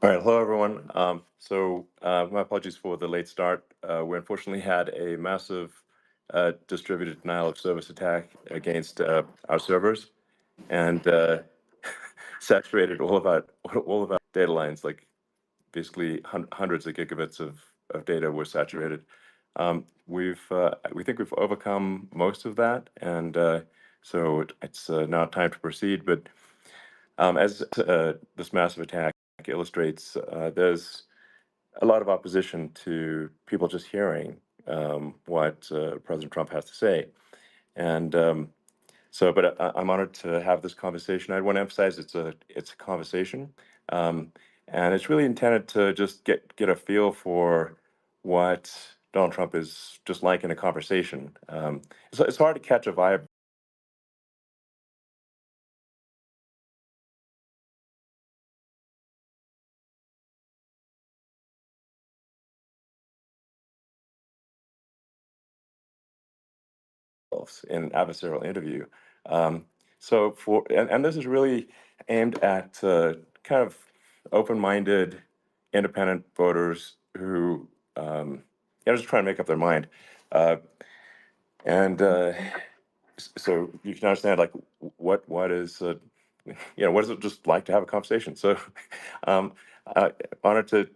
All right, hello everyone. My apologies for the late start. We unfortunately had a massive distributed denial of service attack against our servers, and saturated all of our data lines. Like basically hundreds of gigabits of data were saturated. We think we've overcome most of that, and it's now time to proceed. But as this massive attack illustrates, there's a lot of opposition to people just hearing what President Trump has to say. And I'm honored to have this conversation. I want to emphasize it's a conversation, um, and it's really intended to just get a feel for what Donald Trump is just like in a conversation. It's hard to catch a vibe in an adversarial interview. And this is really aimed at kind of open-minded, independent voters who just trying to make up their mind. Uh, and so you can understand like what is what is it just like to have a conversation. So um, honored to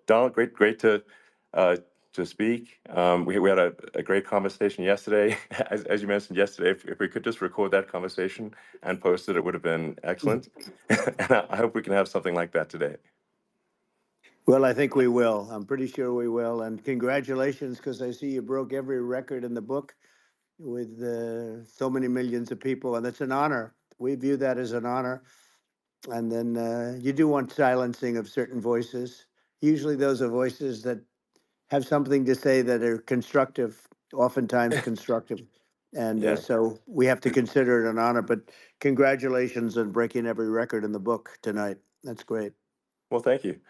Donald, great uh, to speak. We had a great conversation yesterday. As you mentioned yesterday, if we could just record that conversation and post it, it would have been excellent. And I hope we can have something like that today. Well, I think we will. I'm pretty sure we will. And congratulations, because I see you broke every record in the book with so many millions of people, and it's an honor. We view that as an honor. And then you do want silencing of certain voices. Usually, those are voices that have something to say that are constructive, oftentimes constructive. And Yeah. so we have to consider it an honor. But congratulations on breaking every record in the book tonight. That's great. Well, thank you.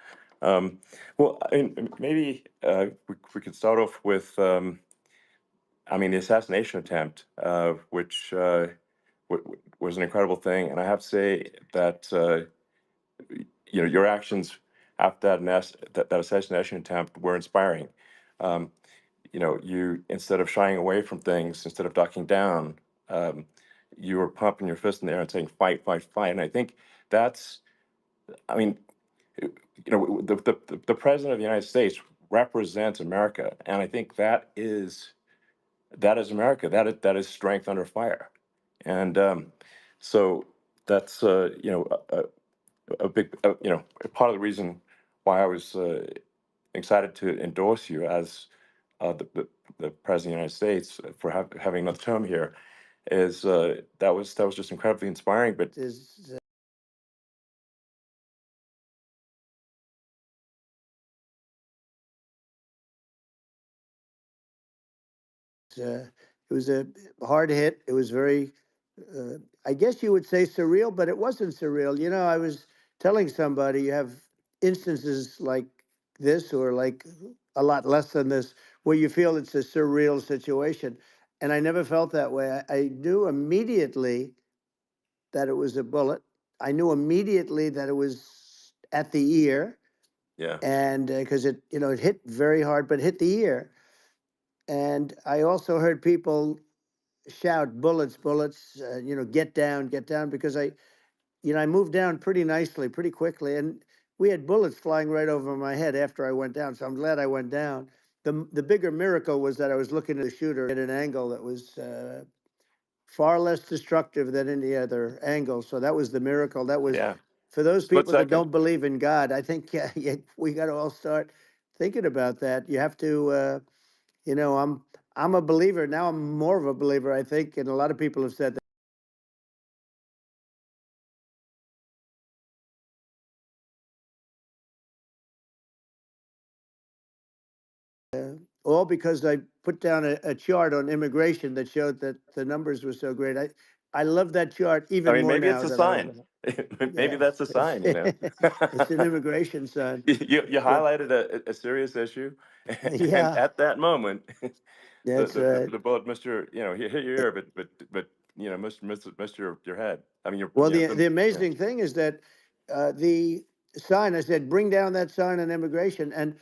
Um, I mean, maybe we could start off with, the assassination attempt, which was an incredible thing. And I have to say that, your actions after that assassination attempt were inspiring. Um, you, instead of shying away from things, instead of ducking down, um, you were pumping your fist in the air and saying, fight, fight, fight. And I think that's, I mean, the president of the United States represents America, and I think that is America. That is strength under fire, and so that's a big part of the reason why I was excited to endorse you as the president of the United States for having another term here. Is that was just incredibly inspiring, but Is uh, it was a hard hit. It was very, I guess you would say surreal, but it wasn't surreal. I was telling somebody you have instances like this, or like a lot less than this, where you feel it's a surreal situation. And I never felt that way. I knew immediately that it was a bullet. I knew immediately that it was at the ear, yeah, and because it hit very hard, but hit the ear. And I also heard people shout, bullets, bullets, get down, because I moved down pretty nicely, pretty quickly, and we had bullets flying right over my head after I went down. So I'm glad I went down. The bigger miracle was that I was looking at the shooter at an angle that was far less destructive than any other angle. So that was the miracle. That was yeah, for those split people that second. don't believe in God. I think yeah, we got to all start thinking about that. You have to. I'm a believer now. I'm more of a believer, I think, and a lot of people have said all because I put down a chart on immigration that showed that the numbers were so great. I love that chart I even mean, more maybe it's now a than I sign. ever. Maybe Yeah, that's a it's sign. it's an immigration sign. You But highlighted a serious issue, and yeah, at that moment, the that's the, the, right. the bullet missed your, hit your ear, but missed your head. I mean, Well, the amazing thing is that the sign. I said, bring down that sign on immigration. And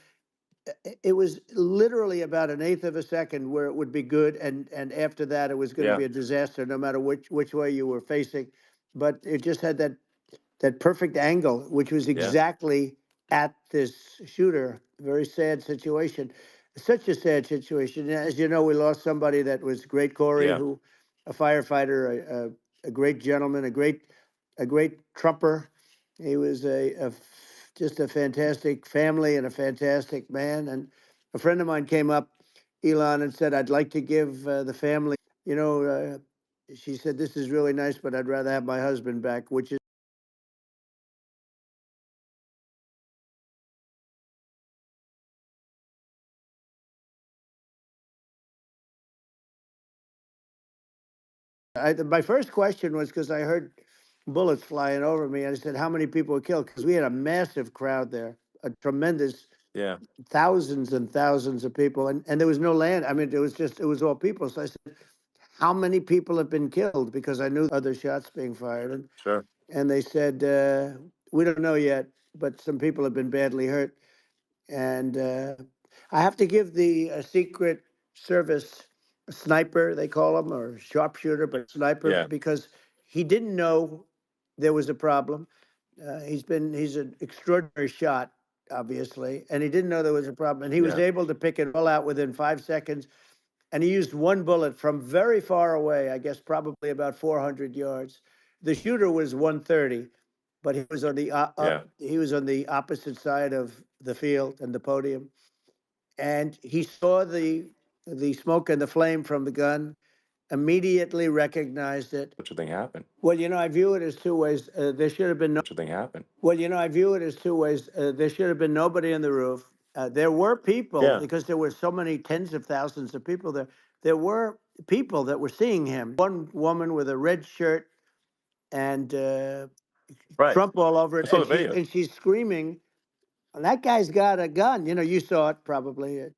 it was literally about an eighth of a second where it would be good, and after that, it was going to Yeah. be a disaster, no matter which way you were facing. But it just had that perfect angle, which was Yeah. exactly at this shooter. Very sad situation. Such a sad situation. As you know, we lost somebody that was great, Corey, Yeah. who, a firefighter, a great gentleman, a great trumper. He was just a fantastic family and a fantastic man. And a friend of mine came up, Elon, and said, "I'd like to give the family, you know." She said, "This is really nice, but I'd rather have my husband back," which is. My first question was because I heard bullets flying over me. And I said, "How many people were killed?" Because we had a massive crowd there, a tremendous Yeah. thousands and thousands of people, and there was no land. I mean, it was all people. So I said, "How many people have been killed?" Because I knew other shots being fired, Sure. and they said, "We don't know yet, but some people have been badly hurt." And I have to give the Secret Service sniper, they call him, or sharpshooter, but sniper, Yeah. because he didn't know there was a problem. He's an extraordinary shot, obviously, and he didn't know there was a problem. And he was Yeah. able to pick it all out within 5 seconds. And he used one bullet from very far away, I guess probably about 400 yards. The shooter was 130, but Yeah. he was on the opposite side of the field and the podium, and he saw the smoke and the flame from the gun, immediately recognized it. Such a thing happened. Well, I view it as two ways. There should have been no. Such a thing happened. Well, I view it as two ways. There should have been nobody on the roof. There were people, Yeah. because there were so many tens of thousands of people there. There were people that were seeing him. One woman with a red shirt and Right. Trump all over I it, saw and the videos. she's screaming. That guy's got a gun. You saw it probably. Yeah,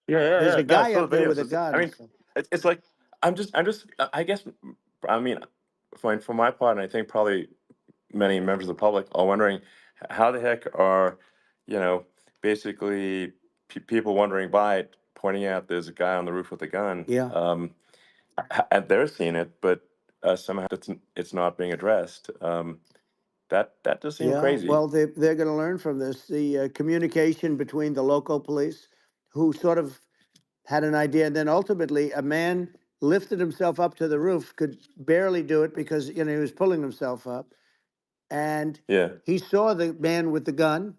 yeah, There's yeah. a No, I guy saw up the there videos. with a I gun. mean, So. it's like I guess, I mean, for my part, and I think probably many members of the public are wondering how the heck are, you know, basically people wondering by it, pointing out there's a guy on the roof with a gun, Yeah. and they're seeing it, but somehow it's not being addressed. That does seem Yeah, crazy. well, they're going to learn from this. The communication between the local police, who sort of had an idea, and then ultimately a man lifted himself up to the roof, could barely do it because he was pulling himself up, and Yeah, he saw the man with the gun.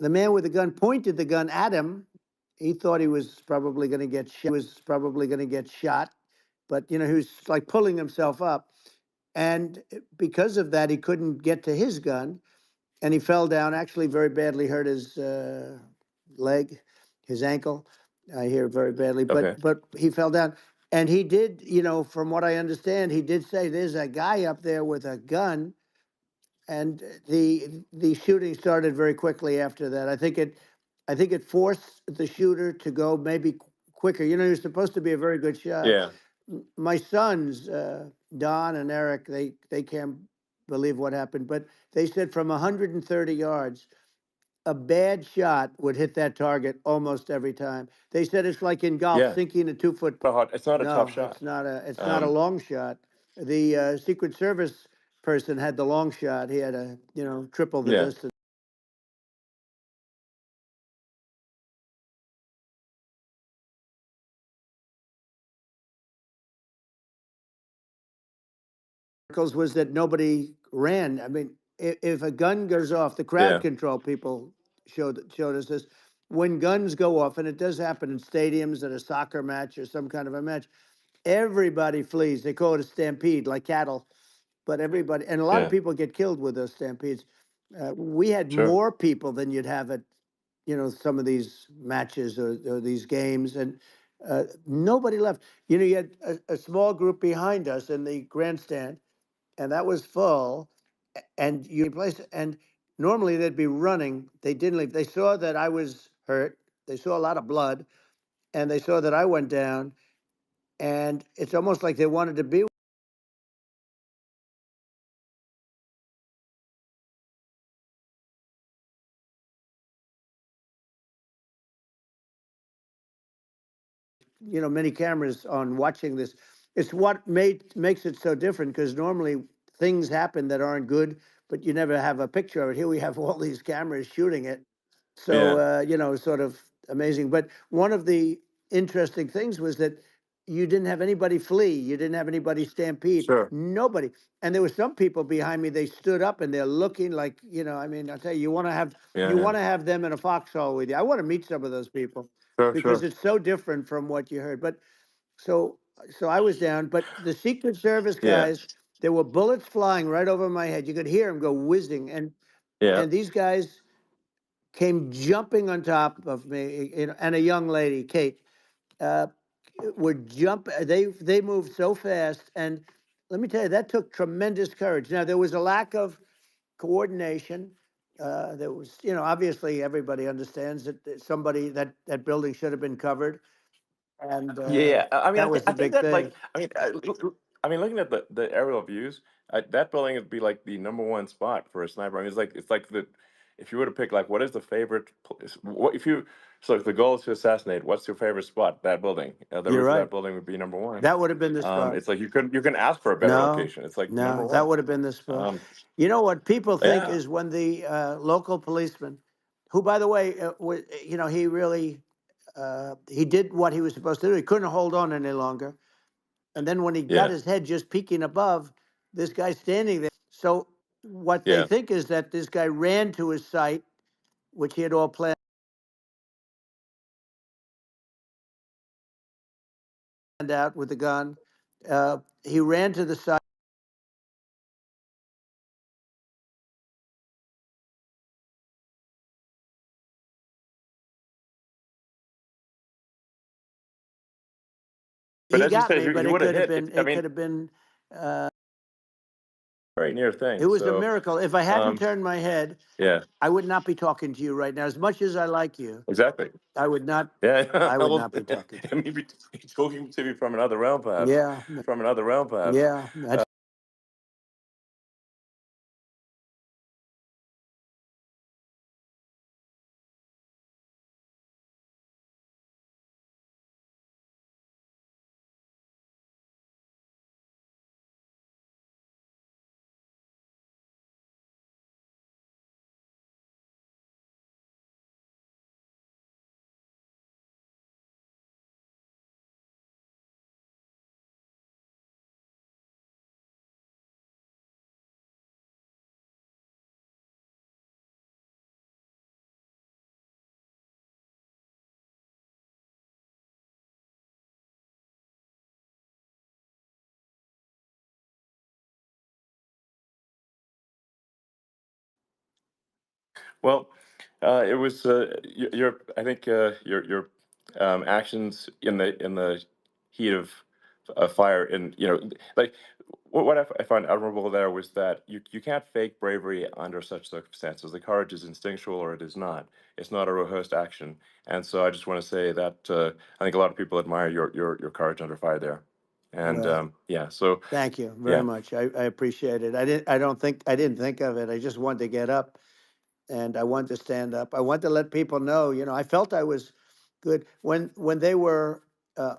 The man with the gun pointed the gun at him. He thought he was probably going to get shot. But he was like pulling himself up, and because of that, he couldn't get to his gun, and he fell down. Actually, very badly hurt his leg, his ankle. I hear very badly, okay, but he fell down, and he did. From what I understand, he did say there's a guy up there with a gun, and the shooting started very quickly after that. I think it forced the shooter to go maybe quicker. You're supposed to be a very good shot. yeah, My sons, Don and Eric, they can't believe what happened, but they said from 130 yards, a bad shot would hit that target almost every time. They said it's like in golf, yeah. sinking a 2 foot. It's not a tough No, shot. it's not a long shot. The Secret Service person had the long shot. He had a triple the Yeah, distance. Was that nobody ran. I mean, if a gun goes off, the crowd yeah, control people showed us this. When guns go off, and it does happen in stadiums at a soccer match or some kind of a match, everybody flees. They call it a stampede, like cattle. But everybody, and a lot of yeah. people get killed with those stampedes. We had Sure. more people than you'd have at some of these matches or these games, and nobody left. You had a small group behind us in the grandstand, and that was full, and you place, and normally they'd be running. They didn't leave. They saw that I was hurt. They saw a lot of blood, and they saw that I went down, and it's almost like they wanted to be. many cameras on watching this. It's what makes it so different, because normally things happen that aren't good, but you never have a picture of it. Here we have all these cameras shooting it. So, Yeah. sort of amazing. But one of the interesting things was that you didn't have anybody flee. You didn't have anybody stampede. Sure. Nobody. And there were some people behind me, they stood up and they're looking like, I mean, I'll tell you, Yeah. you Yeah. want to have them in a foxhole with you. I want to meet some of those people, Sure. because Sure. it's so different from what you heard. But so, I was down, but the Secret Service Yeah. guys, there were bullets flying right over my head. You could hear them go whizzing. Yeah. And these guys came jumping on top of me, and a young lady, Kate, uh, would jump. They moved so fast, and let me tell you, that took tremendous courage. Now there was a lack of coordination. There was, obviously everybody understands that that building should have been covered, and Yeah, I mean, that was I the think big that like, thing. I mean, looking at the aerial views, that building would be like the number one spot for a sniper. I mean, it's like the if you were to pick like what is the favorite place, what if you so if the goal is to assassinate, what's your favorite spot? That building. The You're roof of right. that building would be number one. That would have been the spot. It's like you can ask for a better No, location. It's like number no, that one. would have been the spot. Um, You know what people think yeah, is when the local policeman, who, by the way, he really he did what he was supposed to do. He couldn't hold on any longer. And then when he got yeah, his head just peeking above, this guy standing there. So what they yeah. think is that this guy ran to his site, which he had all planned out with the gun. He ran to the site. But He as you got said, me, but he it would have could have hit. been. It, I It mean, could have been. very near It thing. was a So, miracle. If I hadn't um, turned my head, yeah, I would not be talking to you right now. As much as I like you, exactly. I would not. Yeah, I would well, not be talking to I mean, be talking to me from another realm, you. perhaps. Yeah, From another realm, perhaps. yeah. That's Well, it was your. I think your actions in the heat of fire, and like what I find admirable there was that you can't fake bravery under such circumstances. The courage is instinctual, or it is not. It's not a rehearsed action. And so I just want to say that I think a lot of people admire your courage under fire there. And well. yeah, so Thank you very yeah, much. I appreciate it. I didn't think of it. I just wanted to get up, and I wanted to stand up. I wanted to let people know. I felt I was good when they were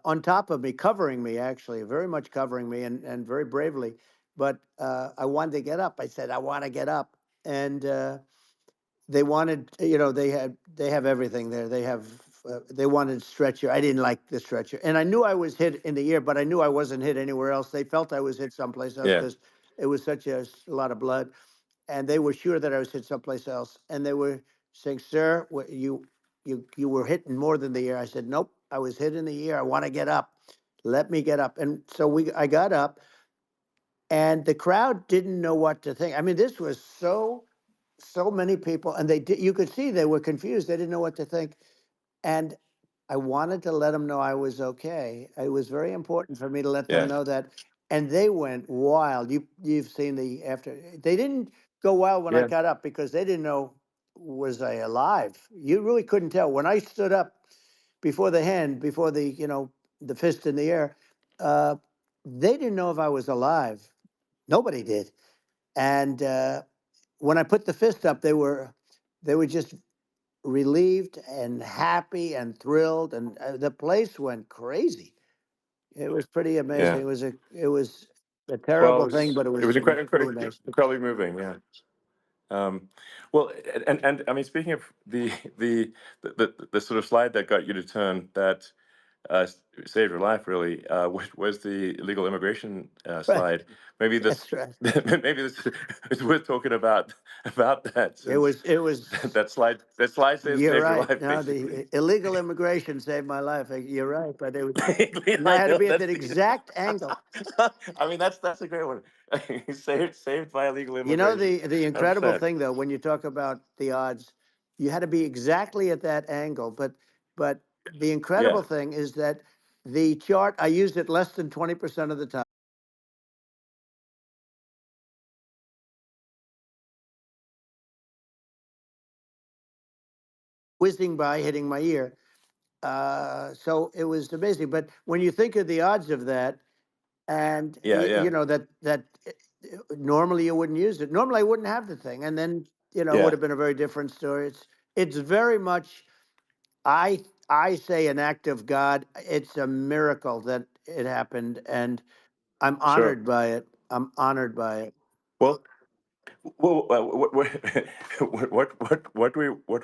on top of me, covering me, actually, very much covering me, and very bravely. But I wanted to get up. I said, I want to get up, and they wanted, they have everything there. They wanted stretcher. I didn't like the stretcher, and I knew I was hit in the ear, but I knew I wasn't hit anywhere else. They felt I was hit someplace else yeah, because it was such a lot of blood, and they were sure that I was hit someplace else. And they were saying, "Sir, you were hit in more than the ear." I said, "Nope, I was hit in the ear. I want to get up. Let me get up." And so I got up, and the crowd didn't know what to think. I mean, this was so many people, and you could see they were confused. They didn't know what to think. And I wanted to let them know I was okay. It was very important for me to let them yeah, know that. And they went wild. You've seen the after. They didn't go wild when I yeah, got up, because they didn't know, was I alive. You really couldn't tell when I stood up before the hand, before the fist in the air. Uh, they didn't know if I was alive. Nobody did. And when I put the fist up, they were just relieved and happy and thrilled, and the place went crazy. It was pretty amazing. Yeah. It was a Well, terrible thing, but it it was was really nice. incredibly moving. Yeah. Um, well, and I mean, speaking of the sort of slide that got you to turn that saved your life really was the illegal immigration Right. slide. Maybe this That's right. maybe this is worth talking about that It since was. It was. that slide You're saved your right. life No, basically. the illegal immigration saved my life. You're right, but it was. And I I had to know be at that's that exact angle. I mean that's a great one. Saved by illegal You know, immigration, the incredible 100%. thing though, when you talk about the odds, you had to be exactly at that angle. But the Yeah, incredible thing is that the chart I used it less than 20% of the time, whizzing by, hitting my ear. So it was amazing. But when you think of the odds of that, and yeah, yeah, you know that normally you wouldn't use it. Normally I wouldn't have the thing, and then it would yeah. have been a very different story. It's very much. I say an act of God. It's a miracle that it happened, and I'm Sure. honored by it. I'm honored by it. Well, what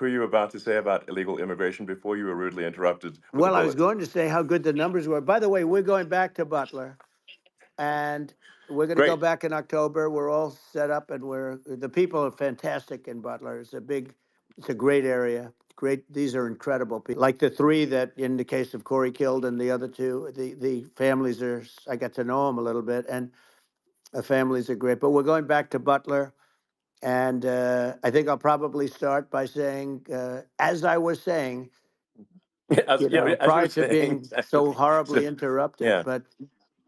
were you about to say about illegal immigration before you were rudely interrupted with the Well, I was bullet? going to say how good the numbers were. By the way, we're going back to Butler, and we're going to go Great. back in October. We're all set up, and the people are fantastic in Butler. It's a great area. Great, these are incredible people. Like the three that, in the case of Corey, killed, and the other two, the families are. I got to know them a little bit, and the families are great. But we're going back to Butler, and I think I'll probably start by saying, as I was saying, As you prior were to saying, being so so, horribly interrupted, yeah, but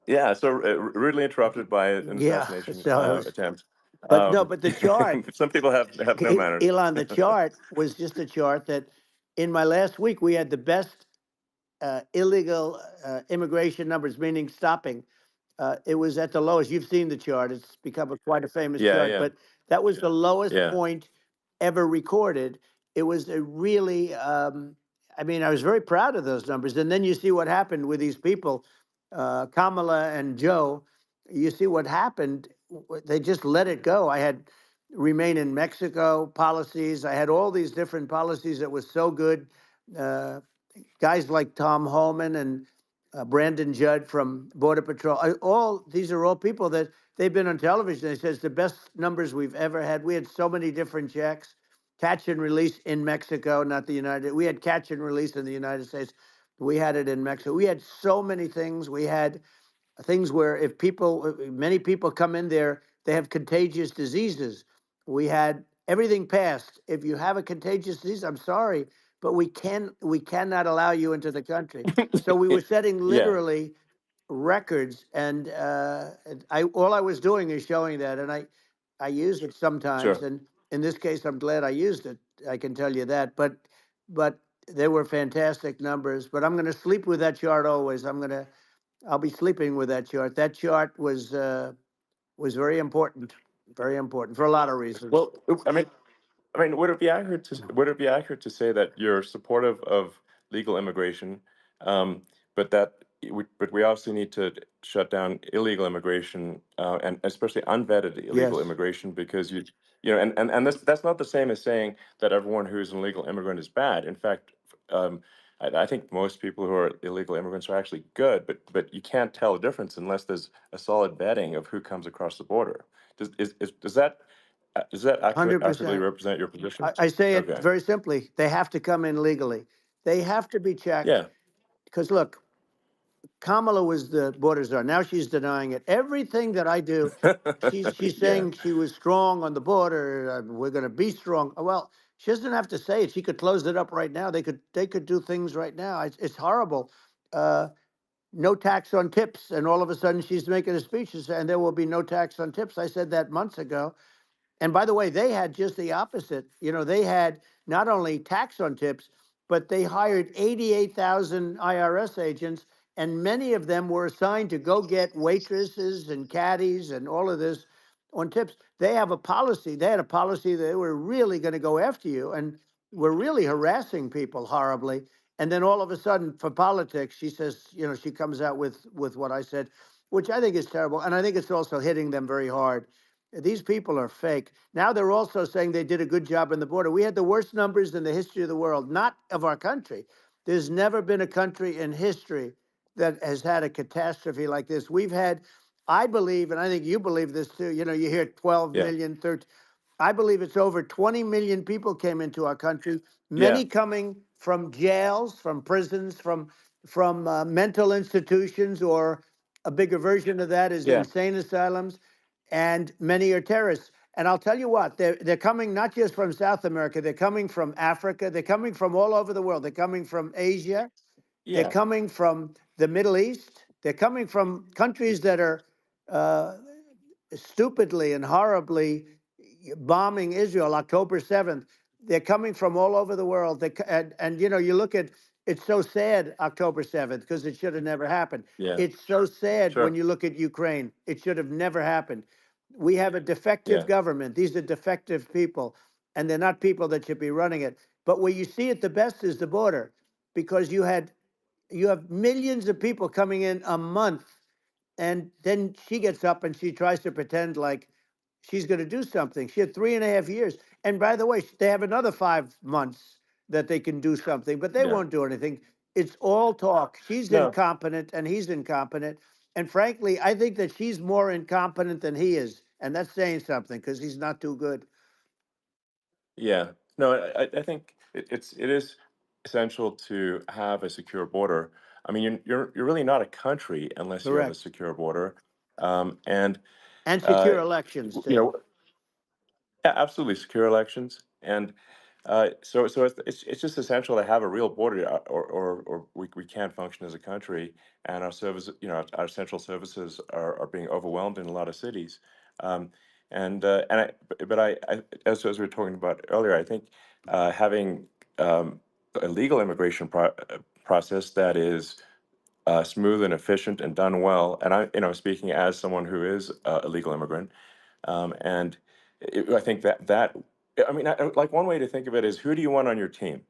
yeah. So rudely interrupted by an yeah, assassination so it was. attempt. But no, but the chart, Some people have no manners. Elon, the chart was just a chart that in my last week we had the best illegal immigration numbers, meaning stopping. It was at the lowest. You've seen the chart. It's become quite a famous Yeah, chart, yeah, but that was the lowest yeah. point ever recorded. It was a really, I mean, I was very proud of those numbers. And then you see what happened with these people, Kamala and Joe. You see what happened. They just let it go. I had remain in Mexico policies. I had all these different policies that was so good. Uh, Guys like Tom Holman and Brandon Judd from Border Patrol. All these are all people that they've been on television. They says the best numbers we've ever had. We had so many different checks, catch and release in Mexico, not the United. We had catch and release in the United States. We had it in Mexico. We had so many things. We had things where if many people come in there, they have contagious diseases. We had everything passed. If you have a contagious disease, I'm sorry, but we cannot allow you into the country. So we were setting Yeah, literally records, and I all I was doing is showing that, and I use it sometimes, sure. and in this case, I'm glad I used it. I can tell you that, but they were fantastic numbers. But I'm going to sleep with that chart always. I'll be sleeping with that chart. That chart was very important for a lot of reasons. Well, I mean, would it be accurate to say that you're supportive of legal immigration, um, but but we also need to shut down illegal immigration, and especially unvetted illegal Yes, immigration, because and that's not the same as saying that everyone who's an illegal immigrant is bad. In fact, I think most people who are illegal immigrants are actually good, but you can't tell the difference unless there's a solid vetting of who comes across the border. Does that accurately 100%. represent your position? I say it Okay. very simply. They have to come in legally. They have to be checked Yeah. because look, Kamala was the border czar. Now she's denying it. Everything that I do, she's Yeah. saying she was strong on the border. We're going to be strong. Well, she doesn't have to say it. She could close it up right now. They could do things right now. It's horrible. Uh, no tax on tips, and all of a sudden she's making a speech and there will be no tax on tips. I said that months ago. And by the way, they had just the opposite. They had not only tax on tips, but they hired 88,000 IRS agents, and many of them were assigned to go get waitresses and caddies and all of this on tips. They have a policy. They had a policy that they were really going to go after you. And we're really harassing people horribly. And then all of a sudden, for politics, she says, you know, she comes out with what I said, which I think is terrible, and I think it's also hitting them very hard. These people are fake. Now they're also saying they did a good job on the border. We had the worst numbers in the history of the world, not of our country. There's never been a country in history that has had a catastrophe like this. We've had, I believe, and I think you believe this too. You know, you hear 12 Yeah, million, 13. I believe it's over 20 million people came into our country, yeah, many coming from jails, from prisons, from mental institutions, or a bigger version of that is yeah, insane asylums, and many are terrorists. And I'll tell you what, they're coming not just from South America, they're coming from Africa, they're coming from all over the world. They're coming from Asia, they're yeah, coming from the Middle East, they're coming from countries that are uh, stupidly and horribly bombing Israel October 7th. They're coming from all over the world. And you know, you look at, it's so sad October 7th because it should have never happened. yeah, It's so sad when sure, you look at Ukraine. It should have never happened. We have a defective yeah, government. These are defective people, and they're not people that should be running it. But where you see it the best is the border, because you have millions of people coming in a month, and then she gets up and she tries to pretend like she's going to do something. She had 3.5 years. And by the way, they have another 5 months that they can do something, but they yeah. won't do anything. It's all talk. She's No, incompetent and he's incompetent. And frankly, I think that she's more incompetent than he is. And that's saying something because he's not too good. yeah, no. I think it is essential to have a secure border. I mean, you're really not a country unless you have a Correct. secure border, and And uh, secure elections, you too. know, yeah, absolutely secure elections, and so it's just essential to have a real border, or we can't function as a country, and our service, our central services are being overwhelmed in a lot of cities, um, and as we were talking about earlier, I think having a legal immigration process that is smooth and efficient and done well, and speaking as someone who is a legal immigrant, and I think I mean, like one way to think of it is, who do you want on your team?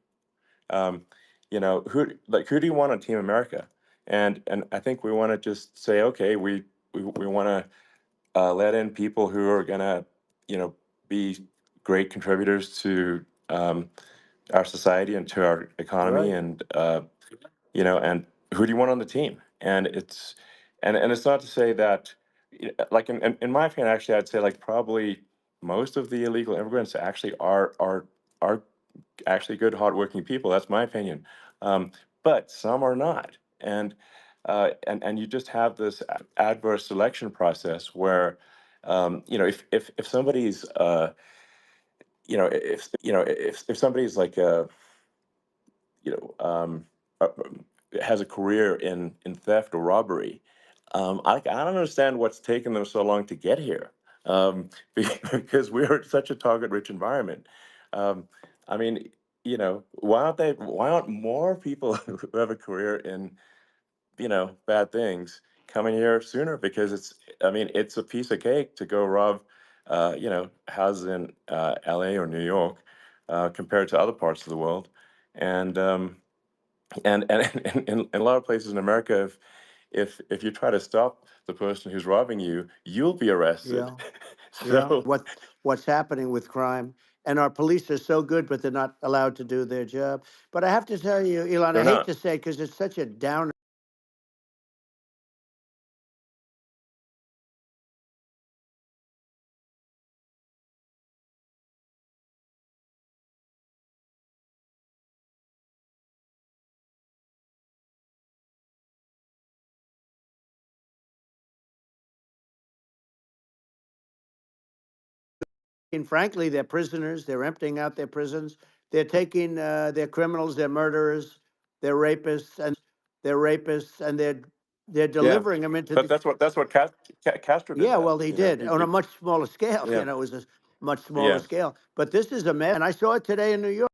Um, who do you want on Team America? And I think we want to just say, okay, we want to let in people who are gonna, be great contributors to our society and to our economy, Right. and who do you want on the team? And it's not to say that, like in my opinion, actually, I'd say like probably most of the illegal immigrants actually are actually good, hardworking people. That's my opinion, but some are not, and you just have this adverse selection process where, if somebody's if somebody's like you know, um, has a career in theft or robbery. I don't understand what's taken them so long to get here, because we're such a target-rich environment. Um, I mean, why aren't more people who have a career in, bad things coming here sooner? Because I mean, it's a piece of cake to go rob, houses in LA or New York, compared to other parts of the world. And in a lot of places in America, if you try to stop the person who's robbing you, you'll be arrested. Yeah. Yeah. So What's happening with crime. And our police are so good, but they're not allowed to do their job. But I have to tell you, Elon, I they're hate not. to say because it's such a downer. And frankly, they're prisoners. They're emptying out their prisons. They're taking their criminals, their murderers, their rapists, and they're Yeah, delivering them into but the. that's what Castro did. Yeah, That well, he did on a much smaller scale. yeah, You know, it was a much smaller yeah, scale. But this is a mess, and I saw it today in New York.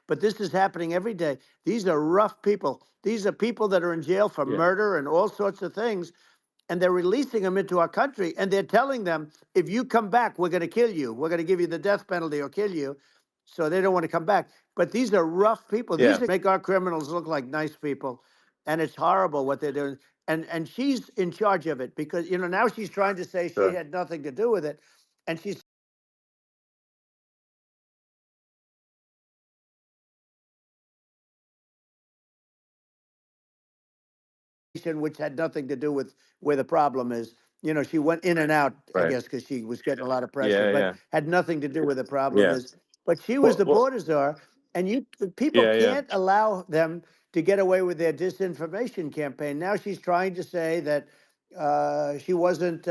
But this is happening every day. These are rough people. These are people that are in jail for yeah, murder and all sorts of things. And they're releasing them into our country. And they're telling them, if you come back, we're going to kill you. We're going to give you the death penalty or kill you. so they don't want to come back. But these are rough people. These Yeah. are make our criminals look like nice people, and it's horrible what they're doing. And she's in charge of it because now she's trying to say she Sure. had nothing to do with it, and she's which had nothing to do with where the problem is. She went in and out, I Right. guess, because she was getting a lot of pressure, Yeah. but Yeah. had nothing to do where the problem Yeah. is. But she was Well. the Well. border czar, and people Yeah. Yeah. can't allow them to get away with their disinformation campaign. Now she's trying to say that she wasn't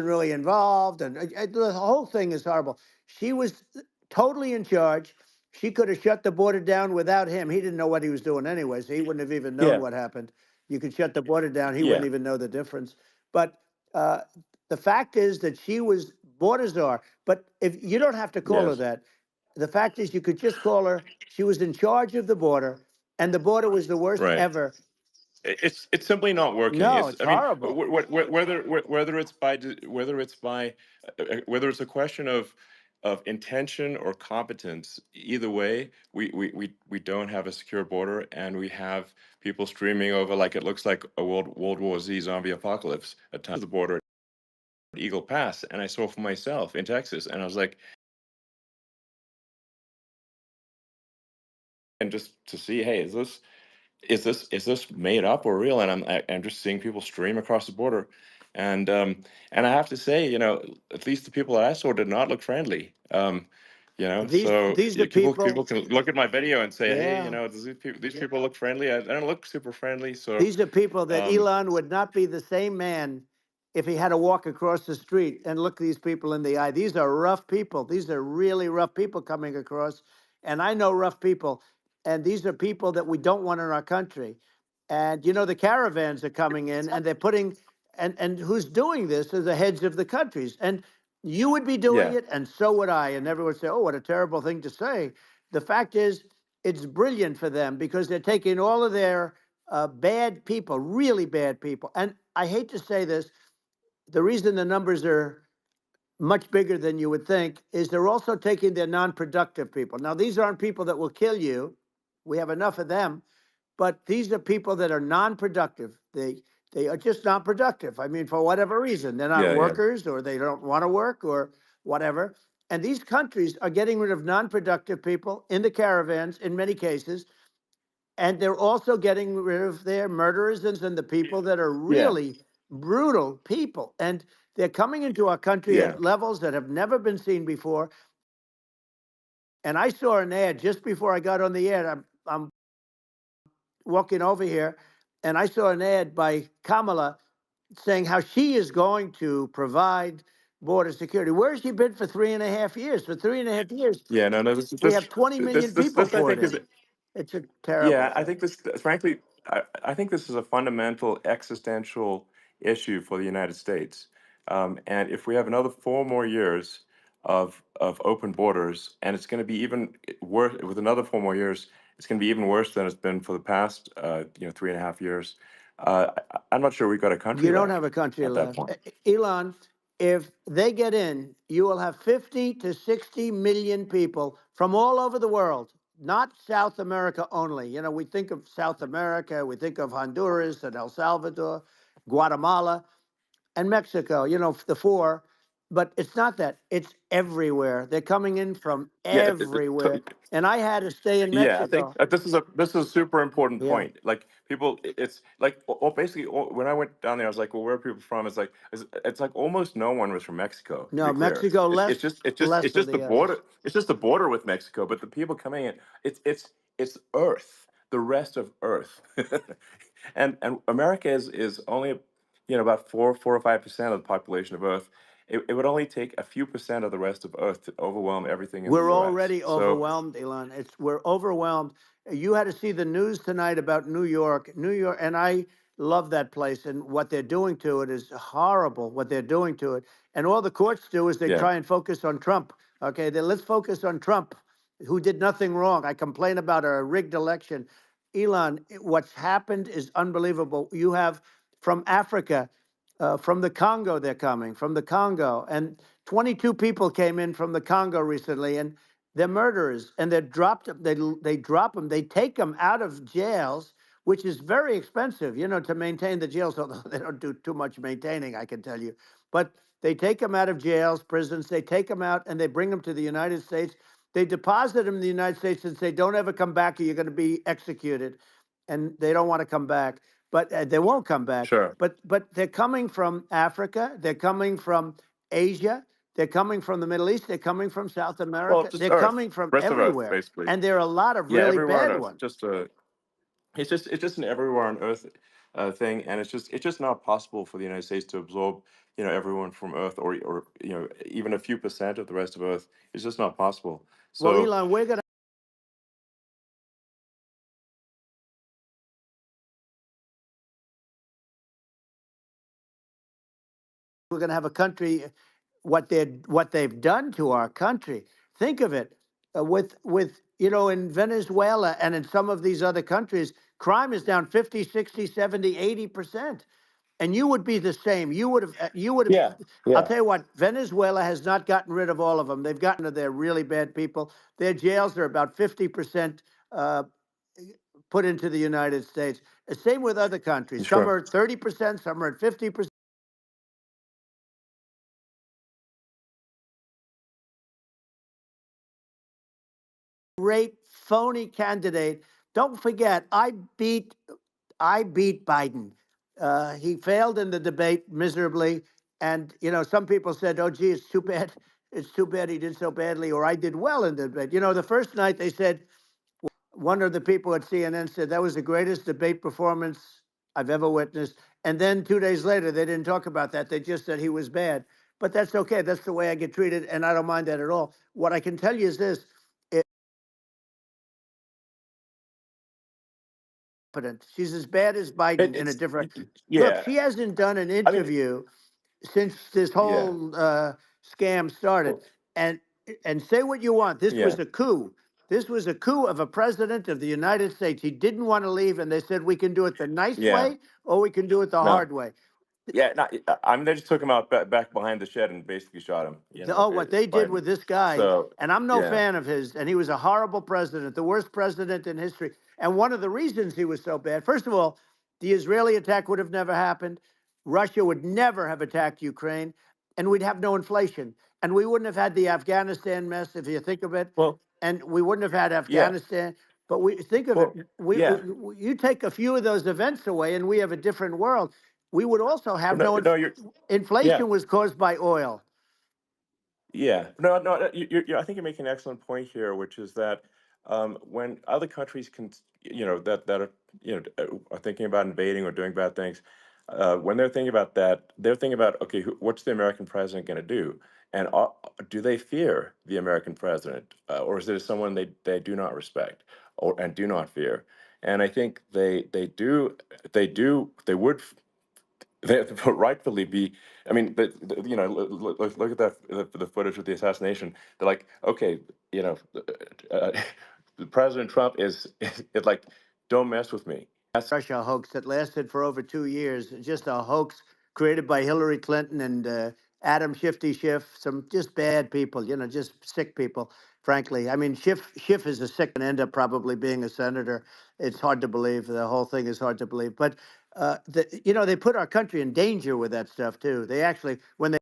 really involved, and the whole thing is horrible. She was totally in charge. She could have shut the border down without him. He didn't know what he was doing anyway, so he wouldn't have even known Yeah. what happened. You could shut the border down; he wouldn't Yeah. even know the difference. But uh, the fact is that she was border czar. But if you don't have to call her Yes. that, the fact is you could just call her. She was in charge of the border, and the border was the worst Right. ever. It's simply not working. No, It's it's I mean horrible. whether it's whether it's a question of intention or competence. Either way, we don't have a secure border, and we have people streaming over like it looks like a World War Z zombie apocalypse at times. The border at Eagle Pass, and I saw for myself in Texas, and I was like, and just to see, hey, is this made up or real? And I'm just seeing people stream across the border, and I have to say, at least the people that I saw did not look friendly. So These are people people. can look at my video and say, hey, Yeah. does these people look friendly? I don't look super friendly. So These are people that um, Elon would not be the same man if he had to walk across the street and look these people in the eye. These are rough people. These are really rough people coming across. And I know rough people. And these are people that we don't want in our country. And the caravans are coming in and they're putting and who's doing this are the heads of the countries. And you would be doing yeah, it, and so would I. And everyone would say, oh, what a terrible thing to say. The fact is, it's brilliant for them because they're taking all of their bad people, really bad people. And I hate to say this, the reason the numbers are much bigger than you would think is they're also taking their non-productive people. Now, these aren't people that will kill you. We have enough of them, but these are people that are non-productive. They are just not productive. I mean, for whatever reason, they're not yeah, yeah, workers or they don't want to work or whatever. And these countries are getting rid of non-productive people in the caravans in many cases, and they're also getting rid of their murderers and the people that are yeah, really brutal people. And they're coming into our country yeah, at levels that have never been seen before. And I saw an ad just before I got on the air. I'm walking over here, and I saw an ad by Kamala saying how she is going to provide border security. Where has she been for 3.5 years? For 3.5 years, yeah. No, no. This we have 20 million people this I poured think is in. It's a terrible Yeah, I thing. think this, frankly, I think this is a fundamental existential issue for the United States. And if we have another 4 more years of open borders, and it's going to be even worse with another 4 more years, it's going to be even worse than it's been for the past, 3.5 years. I'm not sure we've got a country You don't have left a country at that left. point. Elon, if they get in, you will have 50 to 60 million people from all over the world, not South America only. We think of South America, we think of Honduras and El Salvador, Guatemala, and Mexico, the four. But it's not that. It's everywhere. They're coming in from Yeah, everywhere. And I had to stay in yeah, I think Mexico. this is a super important Yeah. point. Like people, it's like basically when I went down there, I was like, well, where are people from? It's like almost no one was from Mexico. To be No, clear, Mexico it's less it's just it's just less it's than just the the others. border. It's just the border with Mexico. But the people coming in, it's Earth, the rest of Earth, and America is only about 4 or 5% of the population of Earth. It would only take a few percent of the rest of Earth to overwhelm everything in the We're U.S. already So overwhelmed, Elon. We're overwhelmed. You had to see the news tonight about New York. New York, and I love that place, and what they're doing to it is horrible, what they're doing to it. And all the courts do is they yeah, try and focus on Trump. Okay, let's focus on Trump, who did nothing wrong. I complain about a rigged election. Elon, what's happened is unbelievable. You have from Africa, from the Congo, they're coming from the Congo, and 22 people came in from the Congo recently, and they're murderers, and they're dropped. They drop them. They take them out of jails, which is very expensive, to maintain the jails. Although they don't do too much maintaining, I can tell you. But they take them out of jails, prisons. They take them out and they bring them to the United States. They deposit them in the United States and say, "Don't ever come back, or you're going to be executed." And they don't want to come back, but they won't come back. Sure. But they're coming from Africa. They're coming from Asia. They're coming from the Middle East. They're coming from South Well, America. just They're Earth, coming from rest of Earth, everywhere. basically. And there are a lot of Yeah, really everywhere on bad Earth. ones. It's just an everywhere on Earth thing, and it's just not possible for the United States to absorb everyone from Earth, or even a few percent of the rest of Earth. It's just not possible. Well, So Elon, we're going to have a country. What they've done to our country. Think of it, with in Venezuela and in some of these other countries, crime is down 50, 60, 70, 80%. And you would be the same. You would have. yeah, I'll yeah, tell you what, Venezuela has not gotten rid of all of them. They've gotten to their really bad people. Their jails are about 50% uh, put into the United States. Same with other countries. Some sure, are 30%, some are at 50%. Great phony candidate. Don't forget, I beat Biden. He failed in the debate miserably, and some people said, "Oh, gee, it's too bad. It's too bad he did so badly," or "I did well in the debate." The first night they said, one of the people at CNN said that was the greatest debate performance I've ever witnessed. And then 2 days later, they didn't talk about that. They just said he was bad. But that's okay. That's the way I get treated, and I don't mind that at all. What I can tell you is this: she's as bad as Biden in a it's different. Look, yeah. she hasn't done an I mean, interview since this yeah, whole scam started. well, And say what you want, this yeah, was a coup. This was a coup of a president of the United States. He didn't want to leave, and they said we can do it the nice yeah. way or we can do it the No, hard way. yeah. Not, I mean, they just took him out back behind the shed and basically shot him. What they did Biden. with this guy, So and I'm no yeah. fan of his, and he was a horrible president, the worst president in history. And one of the reasons he was so bad, first of all, the Israeli attack would have never happened. Russia would never have attacked Ukraine, and we'd have no inflation. And we wouldn't have had the Afghanistan mess, if you think of it. Well, And we wouldn't have had yeah. Afghanistan. But we think of it, Well, yeah. you take a few of those events away, and we have a different world. We would also have No, no no, you're yeah. inflation was caused by oil. Yeah, no, no. I think you're making an excellent point here, which is that when other countries can, that are, are thinking about invading or doing bad things, when they're thinking about that, they're thinking about, okay, what's the American president going to do, and do they fear the American president, or is it someone they do not respect and do not fear? And I think they would they rightfully be. I mean, look at that the footage with the assassination. They're like, okay, uh, President Trump is like, don't mess with me. That's Russia hoax that lasted for over 2 years. Just a hoax created by Hillary Clinton and Adam Shifty Schiff, some just bad people, just sick people, frankly. I mean, Schiff is a sick and end up probably being a senator. It's hard to believe. The whole thing is hard to believe. But, they put our country in danger with that stuff, too. They actually, when they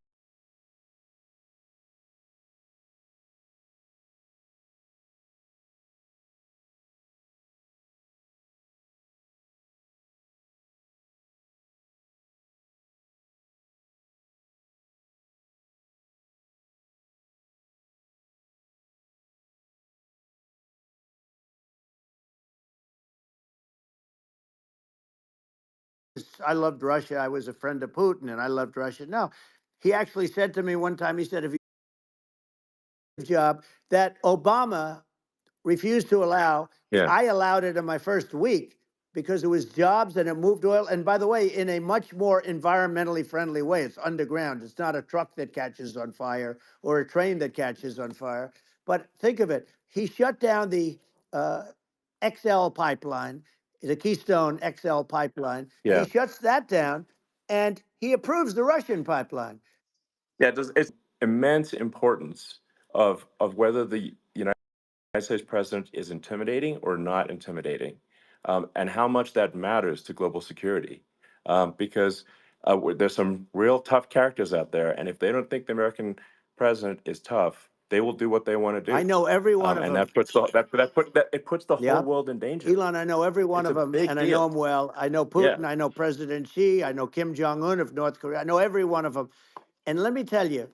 I loved Russia. I was a friend of Putin, and I loved Russia. No, he actually said to me one time, he said, if you job that Obama refused to allow. yeah, I allowed it in my first week because it was jobs and it moved oil. And by the way, in a much more environmentally friendly way. It's underground. It's not a truck that catches on fire or a train that catches on fire. But think of it. He shut down the uh, XL pipeline, the Keystone XL pipeline. He yeah, shuts that down and he approves the Russian pipeline. yeah. It's immense importance of whether the United United States president is intimidating or not intimidating, and how much that matters to global security. Because there's some real tough characters out there, and if they don't think the American president is tough, they will do what they want to I do, know every one of and them. it puts the whole Yeah. world in danger. Elon, I know every one It's of a them, big and I know deal. them well. I know Yeah, Putin. I know President Xi. I know Kim Jong Un of North Korea. I know every one of them. And let me tell you,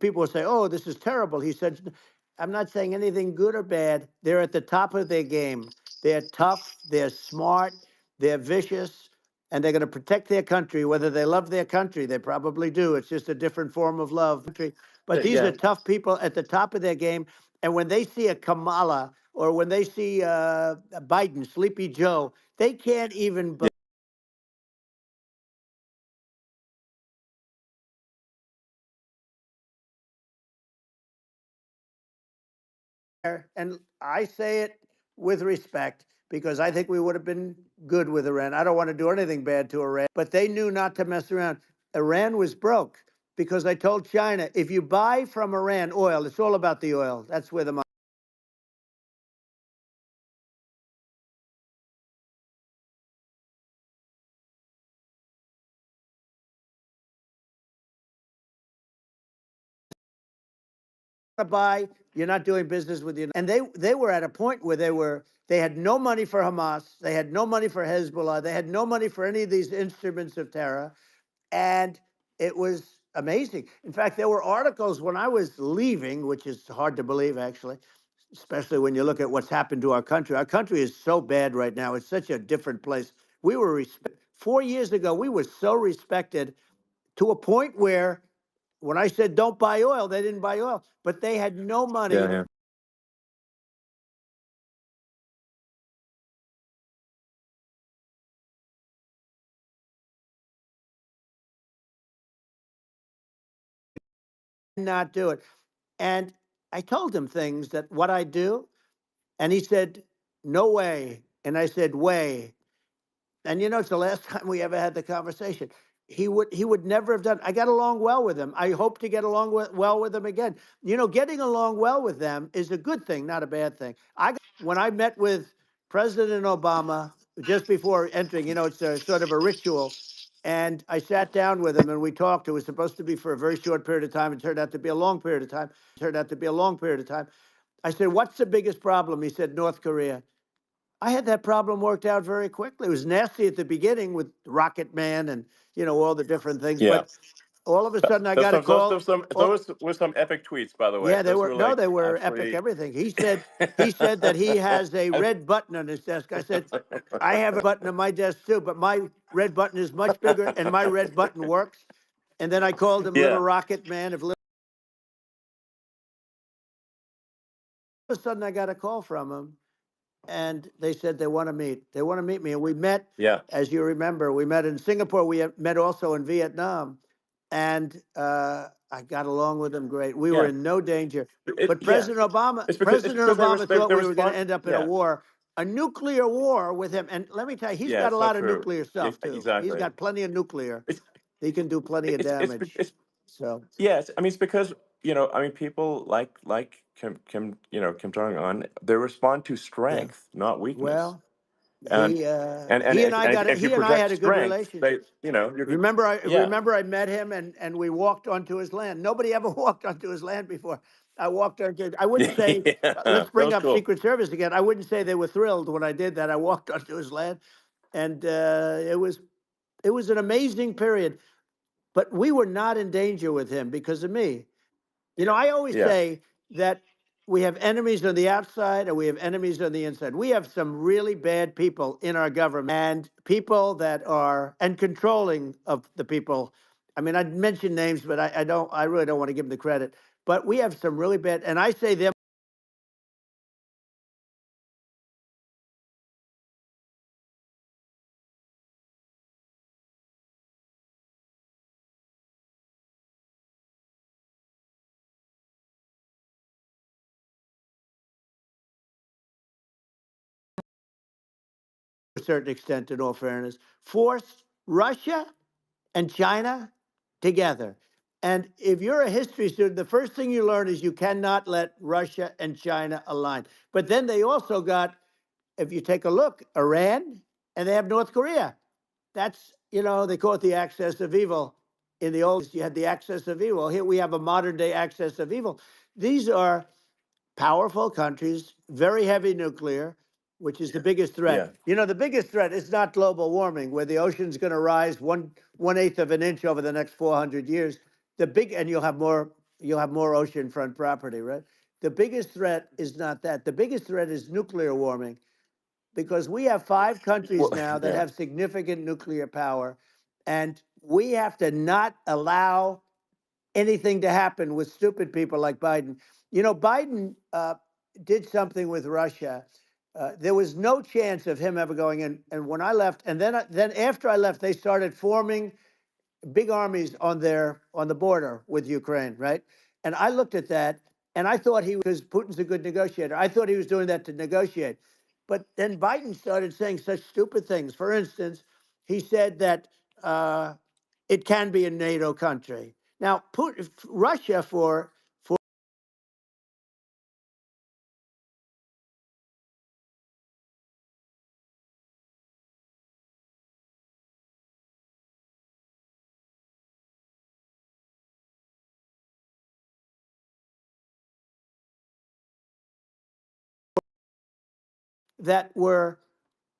people will say, "Oh, this is terrible." He said, "I'm not saying anything good or bad. They're at the top of their game. They're tough. They're smart. They're vicious, and they're going to protect their country. Whether they love their country, they probably do. It's just a different form of love. But these yeah, are tough people at the top of their game. And when they see a Kamala or when they see Biden, Sleepy Joe, they can't even yeah, and I say it with respect because I think we would have been good with Iran. I don't want to do anything bad to Iran, but they knew not to mess around. Iran was broke because I told China, if you buy from Iran oil, it's all about the oil. That's where the money. To buy, you're not doing business with you. And they were at a point where they had no money for Hamas, they had no money for Hezbollah, they had no money for any of these instruments of terror. And it was amazing. In fact, there were articles when I was leaving, which is hard to believe, actually, especially when you look at what's happened to our country. Our country is so bad right now. It's such a different place. 4 years ago, we were so respected to a point where when I said don't buy oil, they didn't buy oil, but they had no money. yeah, Not do it. And I told him things that what I do, and he said, no way. And I said, way. And it's the last time we ever had the conversation. He would never have done. I got along well with him. I hope to get along well with him again. Getting along well with them is a good thing, not a bad thing. When I met with President Obama just before entering, it's a sort of a ritual. And I sat down with him and we talked. It was supposed to be for a very short period of time. It turned out to be a long period of time. I said, "What's the biggest problem?" He said, "North Korea." I had that problem worked out very quickly. It was nasty at the beginning with Rocket Man and all the different things, yeah. but all of a sudden I got a call. Oh, Those were some epic tweets, by the way. yeah, they Those were were no, like they were epic. absolutely. Everything he said that he has a red button on his desk. I said, I have a button on my desk too, but my red button is much bigger, and my red button works. And then I called him Little Yeah, Rocket Man. All of a sudden I got a call from him and they said they want to meet. They want to meet me. And we met, yeah, as you remember, we met in Singapore. We met also in Vietnam. And I got along with them great. We were yeah. in no danger. But Yeah. President Obama, It's President because Obama thought they we were going to respond. end up in Yeah, a nuclear war with him. And let me tell you, he's yeah. got a It's not lot of true. nuclear Yeah, stuff too. He's exactly. got plenty of nuclear. It's He can do plenty of damage. it's So, yes. I mean, it's because I mean, people like Kim Jong Un. They respond to yeah. strength, not weakness. Well, And if you he and I project had a good strength, relationship. you're good. Yeah, Remember I met him and we walked onto his land. Nobody ever walked onto his land before. I walked onto. I wouldn't say. yeah. Let's That bring was up cool. Secret Service again. I wouldn't say they were thrilled when I did that. I walked onto his land, and it was an amazing period. But we were not in danger with him because of me. I always Yeah, say that we have enemies on the outside and we have enemies on the inside. We have some really bad people in our government and people that are and controlling of the people. I mean, I'd mention names, but I really don't want to give them the credit. But we have some really bad, and I say them to a certain extent, in all fairness, forced Russia and China together. And if you're a history student, the first thing you learn is you cannot let Russia and China align. But then they also got, if you take a look, Iran, and they have North Korea. That's, they call it the axis of evil. In the old, you had the axis of evil. Here we have a modern day axis of evil. These are powerful countries, very heavy nuclear, which is the biggest threat. Yeah. The biggest threat is not global warming, where the ocean's going to rise one eighth of an inch over the next 400 years. And you'll have more oceanfront property, right? The biggest threat is not that. The biggest threat is nuclear warming, because we have 5 countries Well, now that yeah. have significant nuclear power, and we have to not allow anything to happen with stupid people like Biden. Biden did something with Russia. There was no chance of him ever going in. And when I left, and then after I left, they started forming big armies on the border with Ukraine, right? And I looked at that, and I thought because Putin's a good negotiator, I thought he was doing that to negotiate. But then Biden started saying such stupid things. For instance, he said that it can be a NATO country. Now, Russia for that were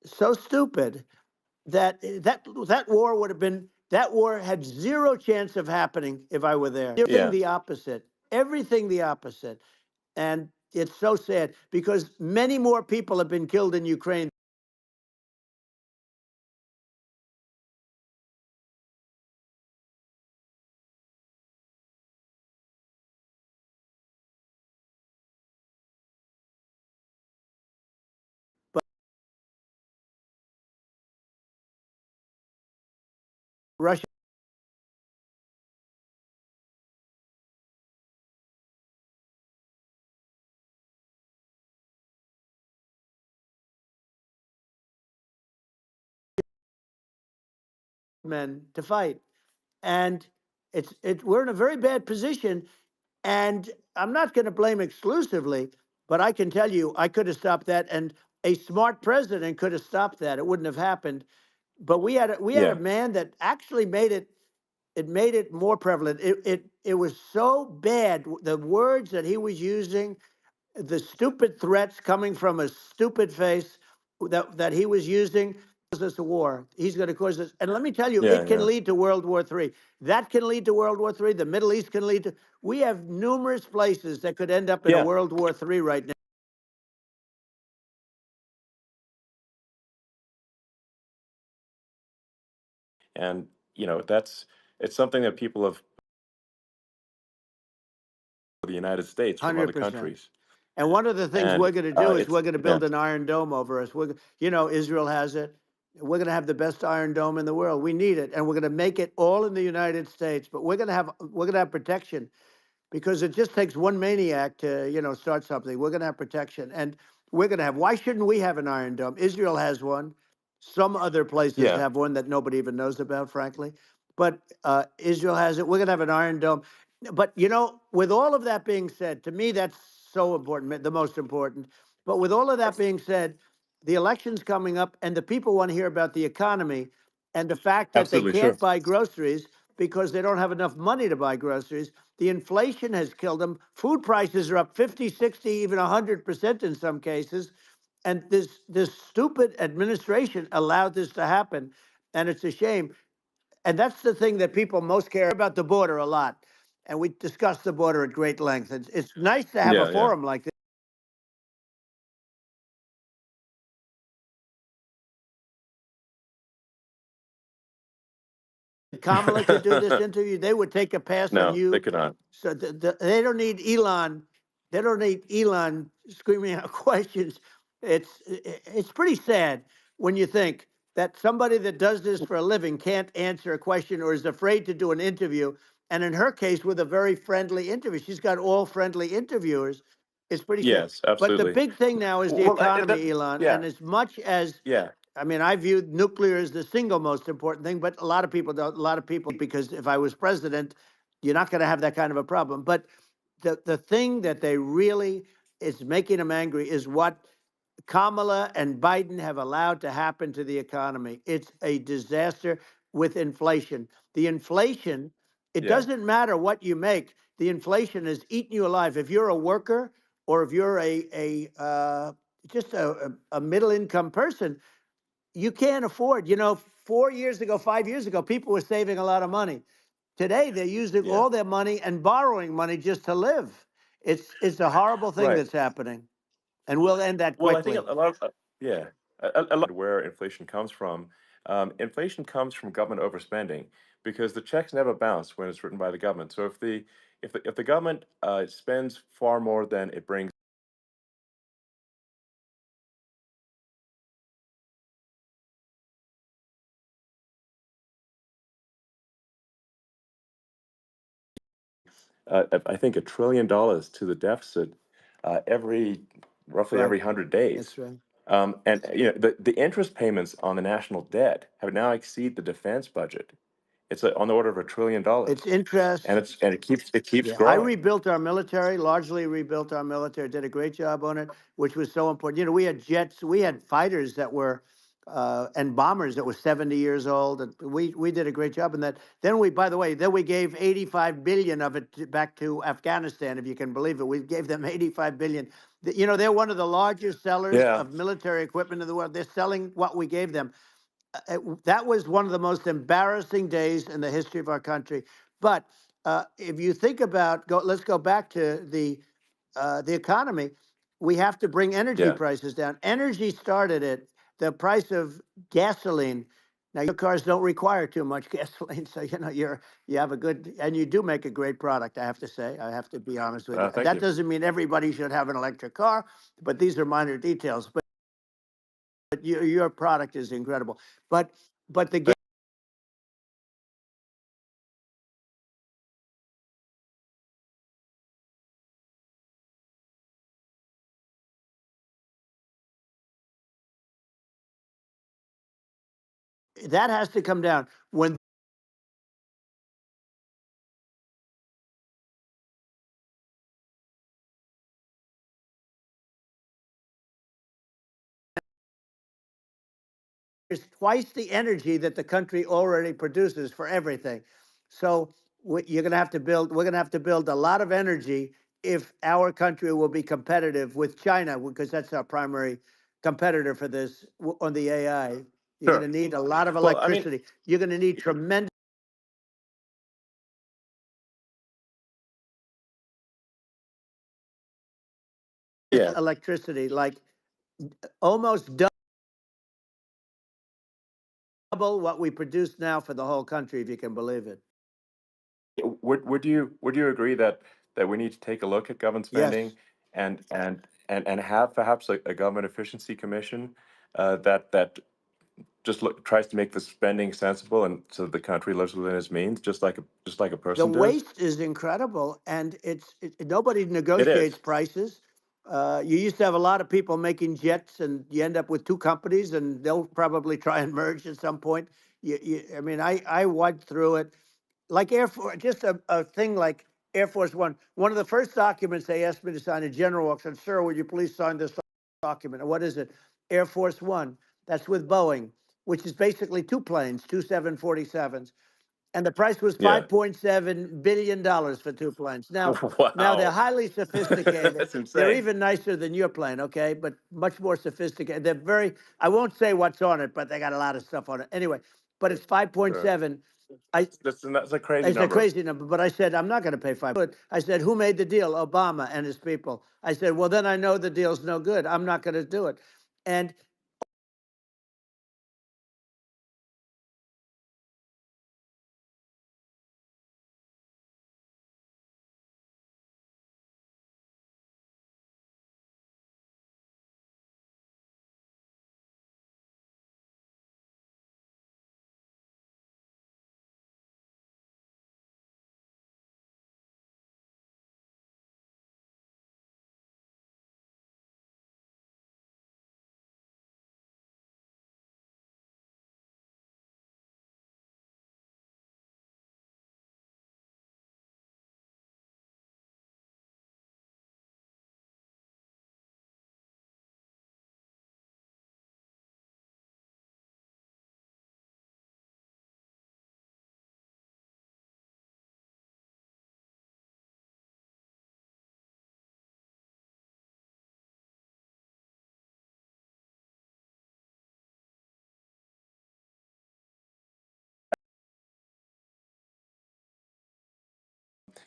so stupid that war had zero chance of happening if I were there. Everything Yeah. the opposite. Everything the opposite. And it's so sad because many more people have been killed in Ukraine. But Russia men to fight. And we're in a very bad position. And I'm not going to blame exclusively, but I can tell you I could have stopped that, and a smart president could have stopped that. It wouldn't have happened. But we had a Yeah. man that actually made it more prevalent. It was so bad. The words that he was using, the stupid threats coming from a stupid face that he was using, cause us a war. He's going to cause us. And let me tell you, Yeah. it can Yeah. lead to World War III. That can lead to World War III. The Middle East can lead to. We have numerous places that could end up in a Yeah. World War III right now. And it's something that people of the United States from other 100%. countries. And one of the things And we're going to do is it's we're going to yeah. build an iron dome over us. Israel has it. We're going to have the best iron dome in the world. We need it, and we're going to make it all in the United States. But we're going to have protection, because it just takes one maniac to start something. We're going to have protection, and we're going to have. Why shouldn't we have an iron dome? Israel has one. Some other places Yeah. have one that nobody even knows about, frankly. But Israel has it. We're going to have an iron dome. But with all of that being said, to me that's so important, the most important. But with all of that being said, the election's coming up, and the people want to hear about the economy and the fact that they Absolutely. Sure. can't buy groceries because they don't have enough money to buy groceries. The inflation has killed them. Food prices are up 50, 60, even 100% in some cases. And this stupid administration allowed this to happen. And it's a shame. And that's the thing that people most care about, the border a lot. And we discussed the border at great length. It's nice to have a Yeah. Yeah. forum like this. Kamala to do this interview, they would take a pass on No, they you. could not. So they don't need Elon. They don't need Elon screaming out questions. It's pretty sad when you think that somebody that does this for a living can't answer a question or is afraid to do an interview. And in her case, with a very friendly interview, she's got all friendly interviewers. It's pretty sad. Yes, But the absolutely. big thing now is the Well, economy, Elon. yeah. And as much as Yeah. I mean, I view nuclear as the single most important thing, but a lot of people don't. A lot of people, because if I was president, You're not going to have that kind of a problem. But the thing that they really is making them angry is what Kamala and Biden have allowed to happen to the economy. It's a disaster with inflation. The inflation, it Yeah. doesn't matter what you make. The inflation is eating you alive. If you're a worker or if you're just a middle income person, you can't afford. 4 years ago, 5 years ago, people were saving a lot of money. Today, they're using Yeah. all their money and borrowing money just to live. It's a horrible thing Right. that's happening, and we'll end that Well, I think quickly. a lot of yeah, a lot where inflation comes from. Inflation comes from government overspending because the checks never bounce when it's written by the government. So if the government spends far more than it brings, I think $1 trillion to the deficit every roughly Right. every 100 days. That's right. And the interest payments on the national debt have now exceed the defense budget. It's on the order of $1 trillion, It's interest. and it keeps Yeah, I growing. rebuilt our military, largely rebuilt our military, did a great job on it, which was so important. We had jets, we had fighters that were, and bombers that were 70 years old. And we did a great job in that. Then we, by the way, then we gave 85 billion of it back to Afghanistan, if you can believe it. We gave them 85 billion. They're one of the largest sellers Yeah, of military equipment in the world. They're selling what we gave them. That was one of the most embarrassing days in the history of our country. But if you think about, let's go back to the economy. We have to bring energy yeah. prices down. Energy started at the price of gasoline. Now your cars don't require too much gasoline, so you have a good, and you do make a great product. I have to say, I have to be honest with you. Thank That you. doesn't mean everybody should have an electric car, but these are minor details. But your product is incredible. But the that has to come down. When there's twice the energy that the country already produces for everything. So you're going to have to build, we're going to have to build a lot of energy if our country will be competitive with China, because that's our primary competitor for this on the AI. You're going Sure. to need a lot of Well, I mean, electricity. You're going to need tremendous yeah. electricity, like almost double what we produce now for the whole country, if you can believe it. Would you agree that we need to take a look at government Yes. spending and have perhaps a government efficiency commission that just tries to make the spending sensible and so the country lives within its means, just like a The person does? waste is incredible, and nobody It negotiates is. prices. You used to have a lot of people making jets, and you end up with two companies, and they'll probably try and merge at some point. I mean, I went through it like Air Force, just a thing like Air Force One. One of the first documents they asked me to sign, a general said, "Sir, would you please sign this document?" And what is it? Air Force One. That's with Boeing, which is basically two planes, two 747s, and the price was Yeah. $5.7 billion for two planes. Now they're Wow. highly sophisticated. That's They're insane. even nicer than your plane, okay? But much more sophisticated. They're very. I won't say what's on it, but they got a lot of stuff on it. Anyway, but it's Sure. 5.7. I That's a crazy It's a number. crazy number, but I said I'm not going to pay five. But I said, who made the deal? Obama and his people. I said, well, then I know the deal's no good. I'm not going to do it. And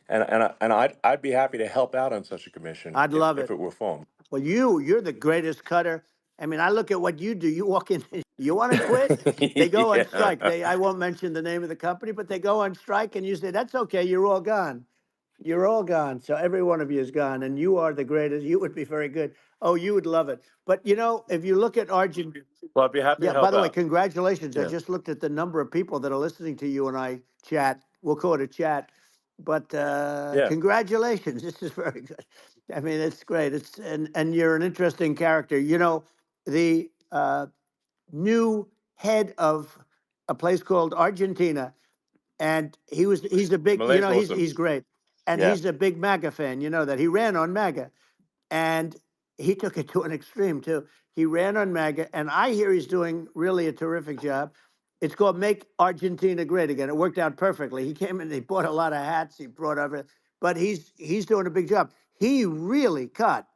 and I'd be happy to help out on such a commission I'd love if it. it were formed. Well, you're the greatest cutter. I mean, I look at what you do. You walk in, you want to quit? They go on Yeah. strike. I won't mention the name of the company, but they go on strike, and you say, "That's okay. You're all gone. You're all gone." So every one of you is gone, and you are the greatest. You would be very good. Oh, you would love it. But if you look at Argentina. Well, I'd be happy to Yeah, by help the way, out. congratulations. I Yeah. just looked at the number of people that are listening to you and I chat. We'll call it a chat. But Yeah. congratulations. This is very good. I mean, it's great. And you're an interesting character. The new head of a place called Argentina, and he's a big, Malay's awesome. he's great. And Yeah. he's a big MAGA fan, that he ran on MAGA. And he took it to an extreme too. He ran on MAGA, and I hear he's doing really a terrific job. It's called Make Argentina Great Again. It worked out perfectly. He came in, he bought a lot of hats, he brought everything, but he's doing a big job. He really cut.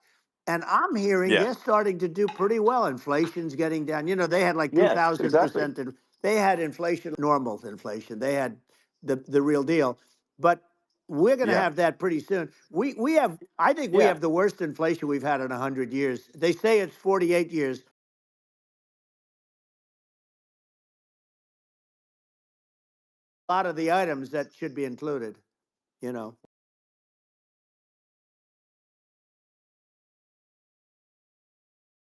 And I'm hearing Yeah. they're starting to do pretty well. Inflation's getting down. They had like Yes, exactly. 2,000%. They had inflation, normal inflation. They had the real deal. But we're going to Yeah. have that pretty soon. We have, I think we Yeah. have the worst inflation we've had in 100 years. They say it's 48 years. A lot of the items that should be included, you know.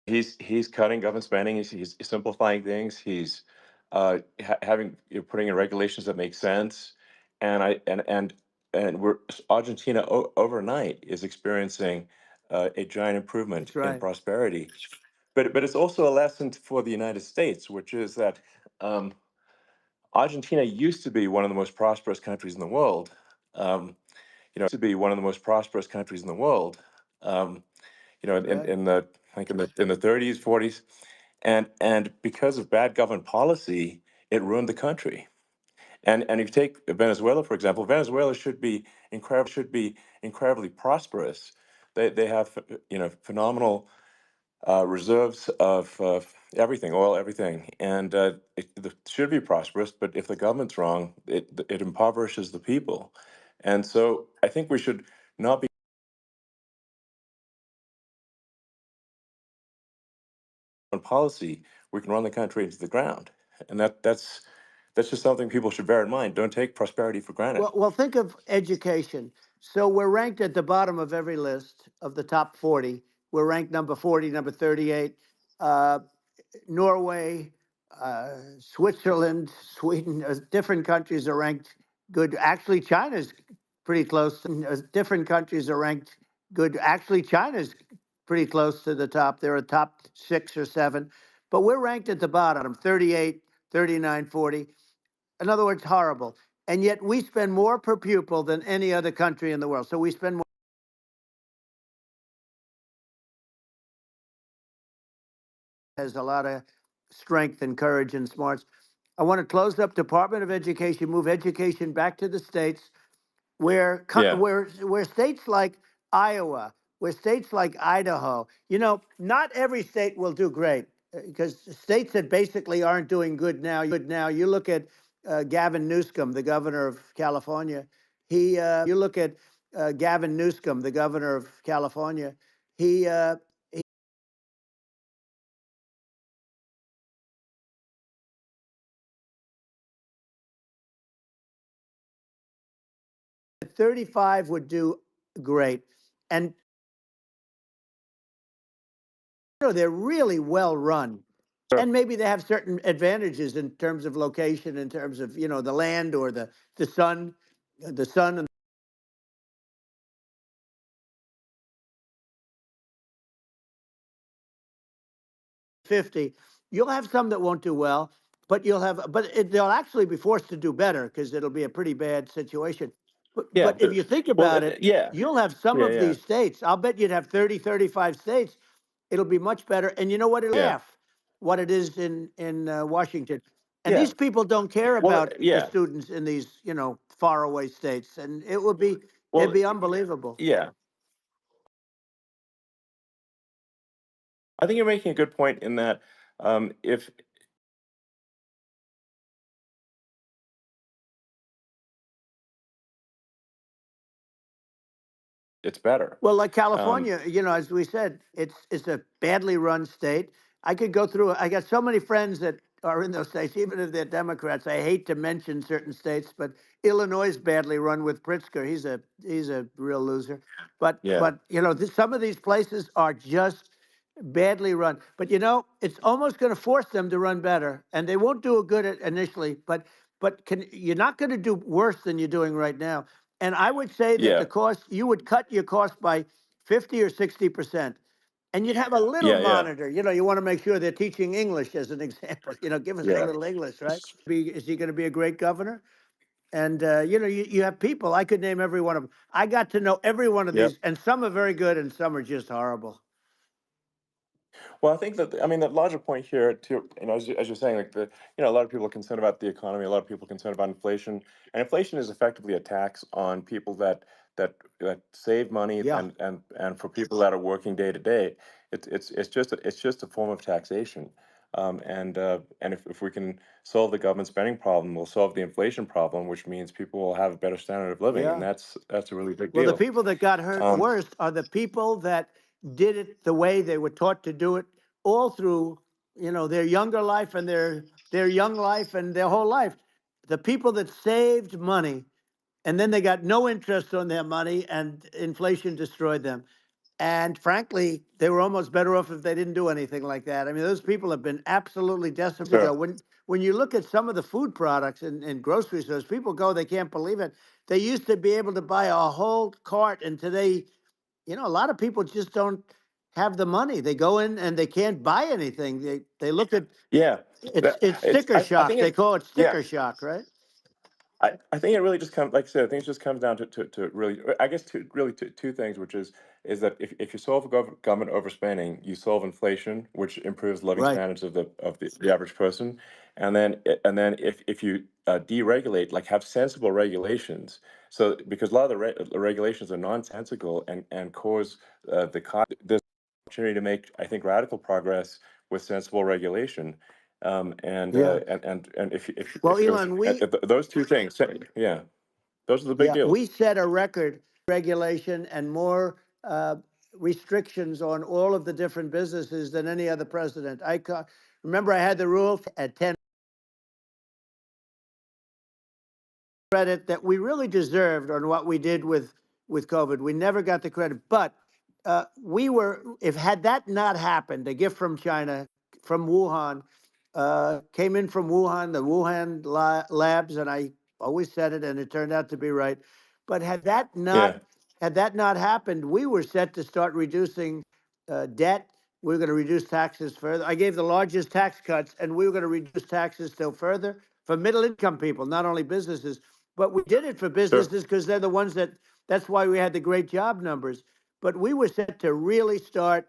He's cutting government spending. He's simplifying things. He's having putting in regulations that make sense. And I and we're Argentina overnight is experiencing a giant improvement That's in right. prosperity. But it's also a lesson for the United States, which is that um, Argentina used to be one of the most prosperous countries in the world. To be one of the most prosperous countries in the world. Um, Right. in the like in the 30s, 40s, and because of bad government policy, it ruined the country. And if you take Venezuela, for example, Venezuela should be incredibly prosperous. They have phenomenal reserves of everything, oil, everything, and it should be prosperous. But if the government's wrong, it impoverishes the people. And so I think we should not be on policy. We can run the country into the ground, and that's just something people should bear in mind. Don't take prosperity for granted. Well, think of education. So we're ranked at the bottom of every list of the top 40. We're ranked number 40, number 38. Uh, Norway, Switzerland, Sweden, different countries are ranked good. Actually, China's pretty close. Different countries are ranked good. Actually, China's pretty close to the top. They're a top 6 or 7, but we're ranked at the bottom, 38, 39, 40. In other words, horrible. And yet we spend more per pupil than any other country in the world. So we spend more. Has a lot of strength and courage and smarts. I want to close up Department of Education, move education back to the states, where Yeah, where states like Iowa, where states like Idaho, not every state will do great because states that basically aren't doing good now. You look at Gavin Newsom, the governor of California. You look at Gavin Newsom, the governor of California. He 35 would do great, and they're really well run. sure. And maybe they have certain advantages in terms of location, in terms of the land or the sun, and 50. You'll have some that won't do well, but they'll actually be forced to do better because it'll be a pretty bad situation. Yeah, But if you think well, about it, yeah, you'll have some yeah, of yeah, these states. I'll bet you'd have 30, 35 states. It'll be much better. And you know what? It'll yeah, half what it is in Washington. And yeah. these people don't care Well, about the yeah, students in these, faraway states. And it'd well, be unbelievable. yeah. I think you're making a good point in that if it's better. Well, like Um, California, as we said, it's a badly run state. I could go through it. I got so many friends that are in those states, even if they're Democrats. I hate to mention certain states, but Illinois is badly run with Pritzker. He's a real loser. But yeah, but some of these places are just badly run. But it's almost going to force them to run better, and they won't do it good initially. But you're not going to do worse than you're doing right now. And I would say that yeah, the cost, you would cut your cost by 50 or 60%. And you'd have a little yeah, yeah, monitor. You want to make sure they're teaching English as an example. Give us a yeah, little English, right? Is he going to be a great governor? And, you have people, I could name every one of them. I got to know every one of yep. these, and some are very good and some are just horrible. Well, I think that, I mean, the larger point here, too, as you're saying, like a lot of people are concerned about the economy, a lot of people are concerned about inflation, and inflation is effectively a tax on people that save money, Yeah. and for people that are working day to day, it's just a form of taxation, and if we can solve the government spending problem, we'll solve the inflation problem, which means people will have a better standard of living, and Yeah. that's a really big Well, the deal. people that got hurt Um, worst are the people that did it the way they were taught to do it all through, their younger life and their young life and their whole life. The people that saved money and then they got no interest on their money and inflation destroyed them. And frankly, they were almost better off if they didn't do anything like that. I mean, those people have been absolutely decimated. Ago, sure. when you look at some of the food products in grocery stores, people go, they can't believe it. They used to be able to buy a whole cart, and today, a lot of people just don't have the money. They go in and they can't buy anything. They look at Yeah, it's it's. sticker I shock. think They it. call it Yeah, sticker shock, right? I think it really just comes, like I said, I think it just comes down to really, I guess, two things, which is that if you solve government overspending, you solve inflation, which improves living Right. standards of the average person, and then if you deregulate, like have sensible regulations, so because a lot of the regulations are nonsensical and cause there's opportunity to make, I think, radical progress with sensible regulation. Yeah. And Well, if Elon, we those two things, yeah, those are the big Yeah, we deals. set a record regulation and more restrictions on all of the different businesses than any other president. Remember I had the rule at 10 credit that we really deserved on what we did with COVID. We never got the credit, but we were. If had that not happened, a gift from China, from Wuhan, came in from Wuhan, the Wuhan labs, and I always said it, and it turned out to be right. But Yeah, had that not happened, we were set to start reducing debt. We were going to reduce taxes further. I gave the largest tax cuts, and we were going to reduce taxes still further for middle income people, not only businesses. But we did it for sure. businesses because they're the ones that's why we had the great job numbers. But we were set to really start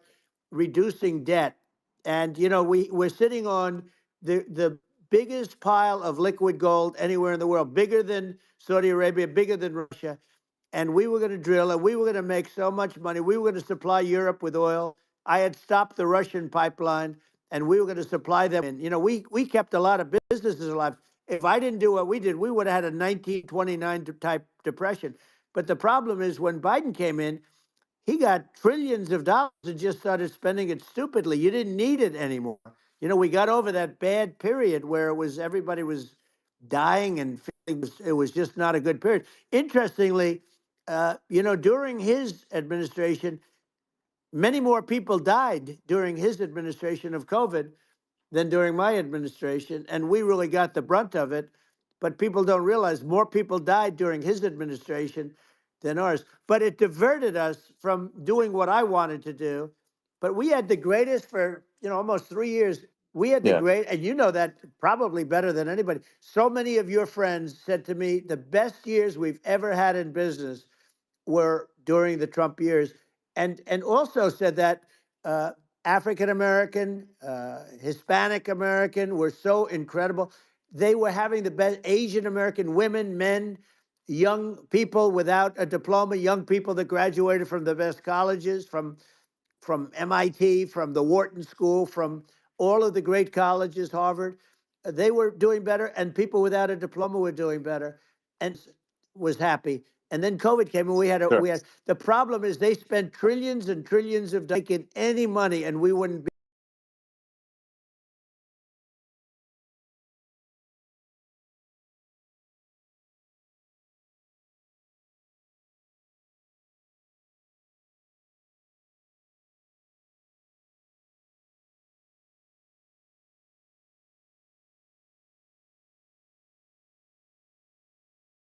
reducing debt. And, we're sitting on the biggest pile of liquid gold anywhere in the world, bigger than Saudi Arabia, bigger than Russia. And we were going to drill and we were going to make so much money. We were going to supply Europe with oil. I had stopped the Russian pipeline and we were going to supply them. And, we kept a lot of businesses alive. If I didn't do what we did, we would have had a 1929 type depression. But the problem is when Biden came in, he got trillions of dollars and just started spending it stupidly. You didn't need it anymore. We got over that bad period where everybody was dying and it was just not a good period. Interestingly, during his administration, many more people died during his administration of COVID than during my administration, and we really got the brunt of it. But people don't realize more people died during his administration than ours. But it diverted us from doing what I wanted to do. But we had the greatest for almost 3 years. We had the Yeah, great, and you know that probably better than anybody. So many of your friends said to me, the best years we've ever had in business were during the Trump years, and also said that uh, African American, Hispanic American were so incredible. They were having the best Asian American women, men, young people without a diploma, young people that graduated from the best colleges, from MIT, from the Wharton School, from all of the great colleges, Harvard. They were doing better, and people without a diploma were doing better, and was happy. And then COVID came, and we had Sure. we had the problem is they spent trillions and trillions of dollars making any money, and we wouldn't be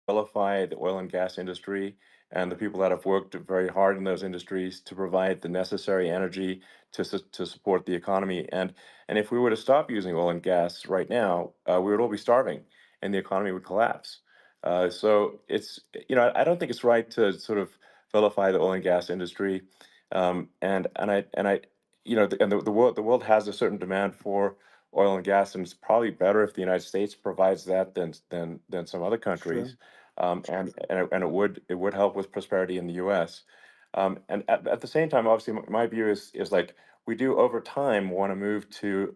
Vilify the oil and gas industry and the people that have worked very hard in those industries to provide the necessary energy to support the economy. And if we were to stop using oil and gas right now, we would all be starving, and the economy would collapse. So it's I don't think it's right to sort of vilify the oil and gas industry, and I the world has a certain demand for oil and gas, and it's probably better if the United States provides that than some other sure. countries, and it would help with prosperity in the U.S. And at the same time, obviously, my view is like we do over time want to move to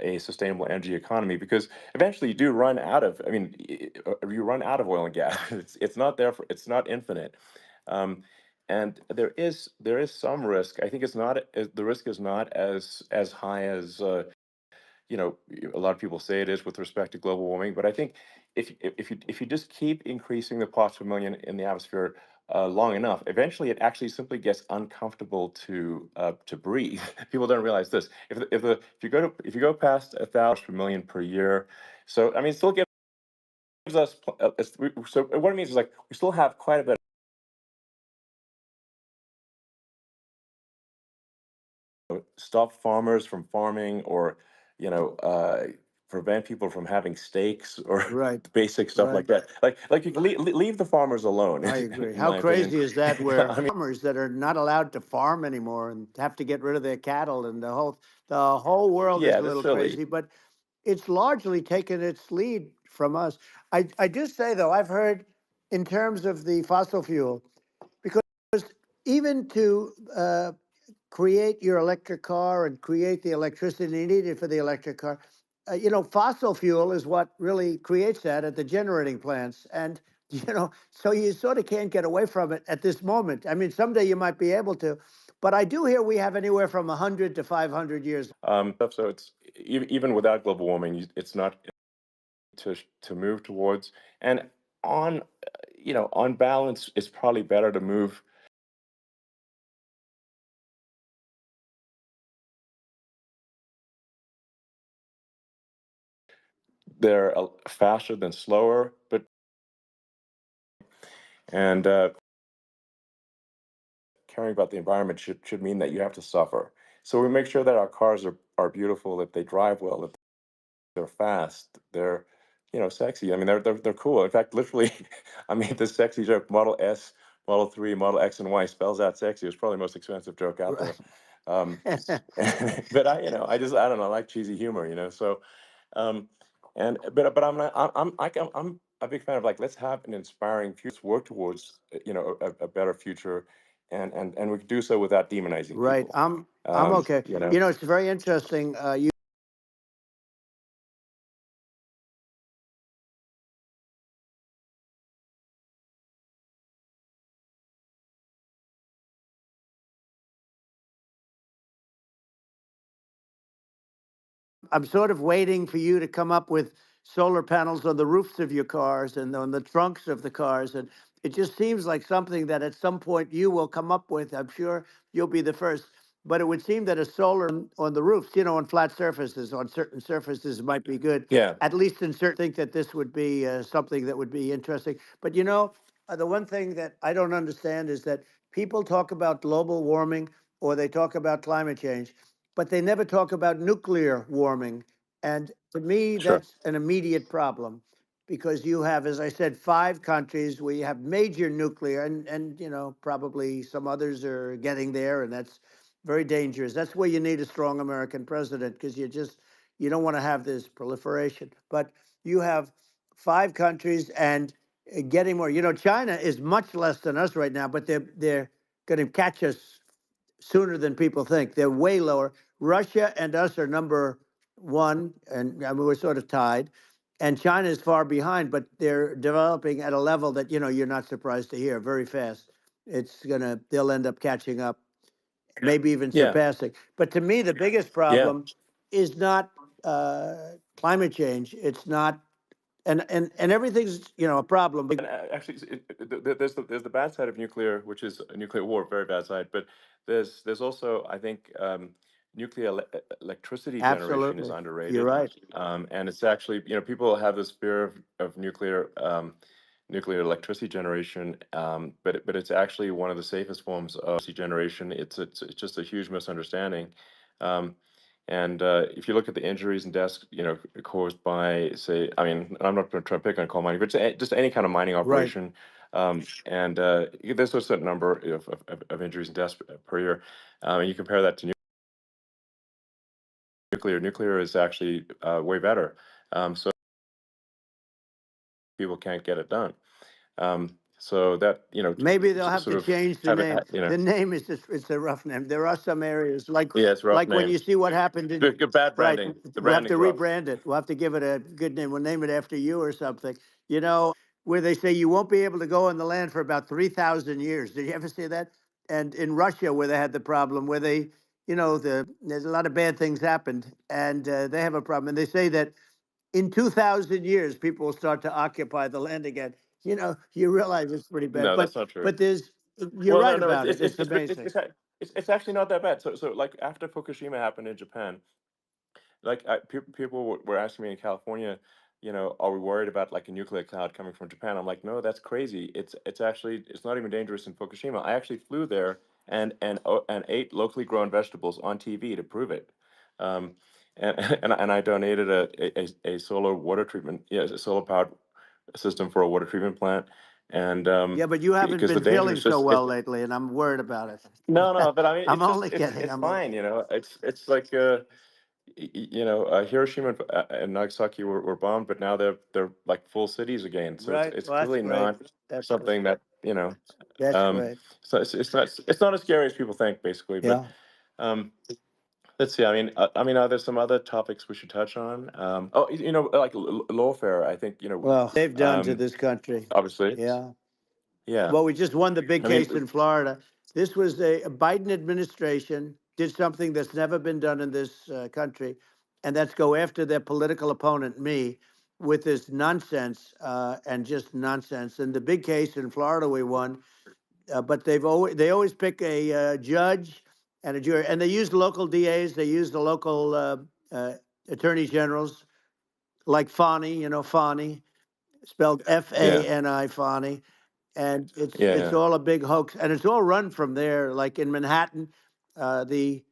a sustainable energy economy, because eventually you do run out of. I mean, you run out of oil and gas. It's not infinite. Um, and there is some risk. I think the risk is not as high as a lot of people say it is with respect to global warming. But I think if you just keep increasing the parts per million in the atmosphere long enough, eventually it actually simply gets uncomfortable to breathe. People don't realize this. If you go past 1,000 per million per year, so I mean, it still gives us. So what it means is, like, we still have quite a bit of stop farmers from farming, or you know uh, prevent people from having steaks, or Right, basic stuff like right. that. Like you can leave the farmers alone, I agree. in How my opinion. crazy is that? Where I mean, farmers that are not allowed to farm anymore and have to get rid of their cattle, and the whole world is yeah, a that's little silly. crazy. But it's largely taken its lead from us. I do say though, I've heard in terms of the fossil fuel, because even to create your electric car and create the electricity needed for the electric car. Fossil fuel is what really creates that at the generating plants. And, so you sort of can't get away from it at this moment. I mean, someday you might be able to, but I do hear we have anywhere from 100 to 500 years. So it's even without global warming, it's not to move towards. And on balance, it's probably better to move. They're faster than slower, but and caring about the environment should mean that you have to suffer. So we make sure that our cars are beautiful, that they drive well, that they're fast, they're sexy. I mean, they're cool. In fact, literally, I made this sexy joke: Model S, Model 3, Model X, and Y spells out sexy. It's probably the most expensive joke out Right. there. Um, but I don't know, I like cheesy humor, So, um, but I'm a big fan of, like, let's have an inspiring future, let's work towards a better future, and we can do so without demonizing Right. people. I'm okay. You know. It's very interesting. I'm sort of waiting for you to come up with solar panels on the roofs of your cars and on the trunks of the cars. And it just seems like something that at some point you will come up with. I'm sure you'll be the first. But it would seem that a solar on the roofs, on flat surfaces, on certain surfaces might be good. Yeah. At least in certain, think that this would be something that would be interesting. But the one thing that I don't understand is that people talk about global warming or they talk about climate change, but they never talk about nuclear warming. And to me, Sure. that's an immediate problem because you have, as I said, 5 countries where you have major nuclear, and probably some others are getting there, and that's very dangerous. That's where you need a strong American president because you don't want to have this proliferation. But you have 5 countries and getting more. China is much less than us right now, but they're going to catch us sooner than people think. They're way lower. Russia and us are number one, and I mean, we're sort of tied. and China is far behind, but they're developing at a level that you're not surprised to hear very fast. They'll end up catching up, maybe even Yeah. surpassing. But to me, the biggest Yeah. problem is not climate change. It's not, and everything's a problem. And actually, there's the bad side of nuclear, which is a nuclear war, very bad side. But there's also, I think, nuclear electricity generation is Absolutely, you're underrated, right. and it's actually, people have this fear of nuclear electricity generation, but it's actually one of the safest forms of electricity generation. It's just a huge misunderstanding. Um, and if you look at the injuries and deaths, caused by, say, I mean, I'm not going to try to pick on coal mining, but just any kind of mining Right. operation, and there's a certain number of injuries and deaths per year, and you compare that to nuclear. Nuclear is actually way better. So people can't get it done. So that, Maybe they'll have sort to of change the have it, name. The name is just, it's a rough name. There are some areas yeah, it's a rough like when name. you see what happened in, Good bad right, branding. The we'll have to branding's rough. rebrand it. We'll have to give it a good name. We'll name it after you or something. Where they say you won't be able to go on the land for about 3,000 years. Did you ever see that? And in Russia, where they had the problem, where there's a lot of bad things happened, and they have a problem. And they say that in 2,000 years, people will start to occupy the land again. You realize it's pretty bad, No, but that's not true. but you're Well, no, right no, about it. It's amazing. it's actually not that bad. So like after Fukushima happened in Japan, like people were asking me in California, are we worried about like a nuclear cloud coming from Japan? I'm like, no, that's crazy. It's actually, it's not even dangerous in Fukushima. I actually flew there and ate locally grown vegetables on TV to prove it. Um, and and I donated a solar water treatment, yeah, a solar powered system for a water treatment plant, and Yeah, but you haven't because the been danger feeling is so just well lately, and I'm worried about it. no, no, but I mean, I'm it's just only kidding. it's I'm only fine, kidding. it's like Hiroshima and Nagasaki were bombed, but now they're like full cities again. So Right. it's Well, that's clearly great. not That's great. something that That's um, great. so it's not as scary as people think, basically. But Yeah. um, let's see. I mean, are there some other topics we should touch on? Oh, like lawfare. I think Well, they've done to um, this country. obviously, Yeah. yeah. Well, we just won the big I mean, case in Florida. This was a Biden administration did something that's never been done in this country, and that's go after their political opponent, me, with this nonsense and just nonsense. And the big case in Florida we won, but they always pick a judge and a jury, and they use the local DAs, they use the local attorney generals, like Fani, Fani, spelled yeah, Fani, Fani, and it's yeah, all a big hoax, and it's all run from there. Like in Manhattan, the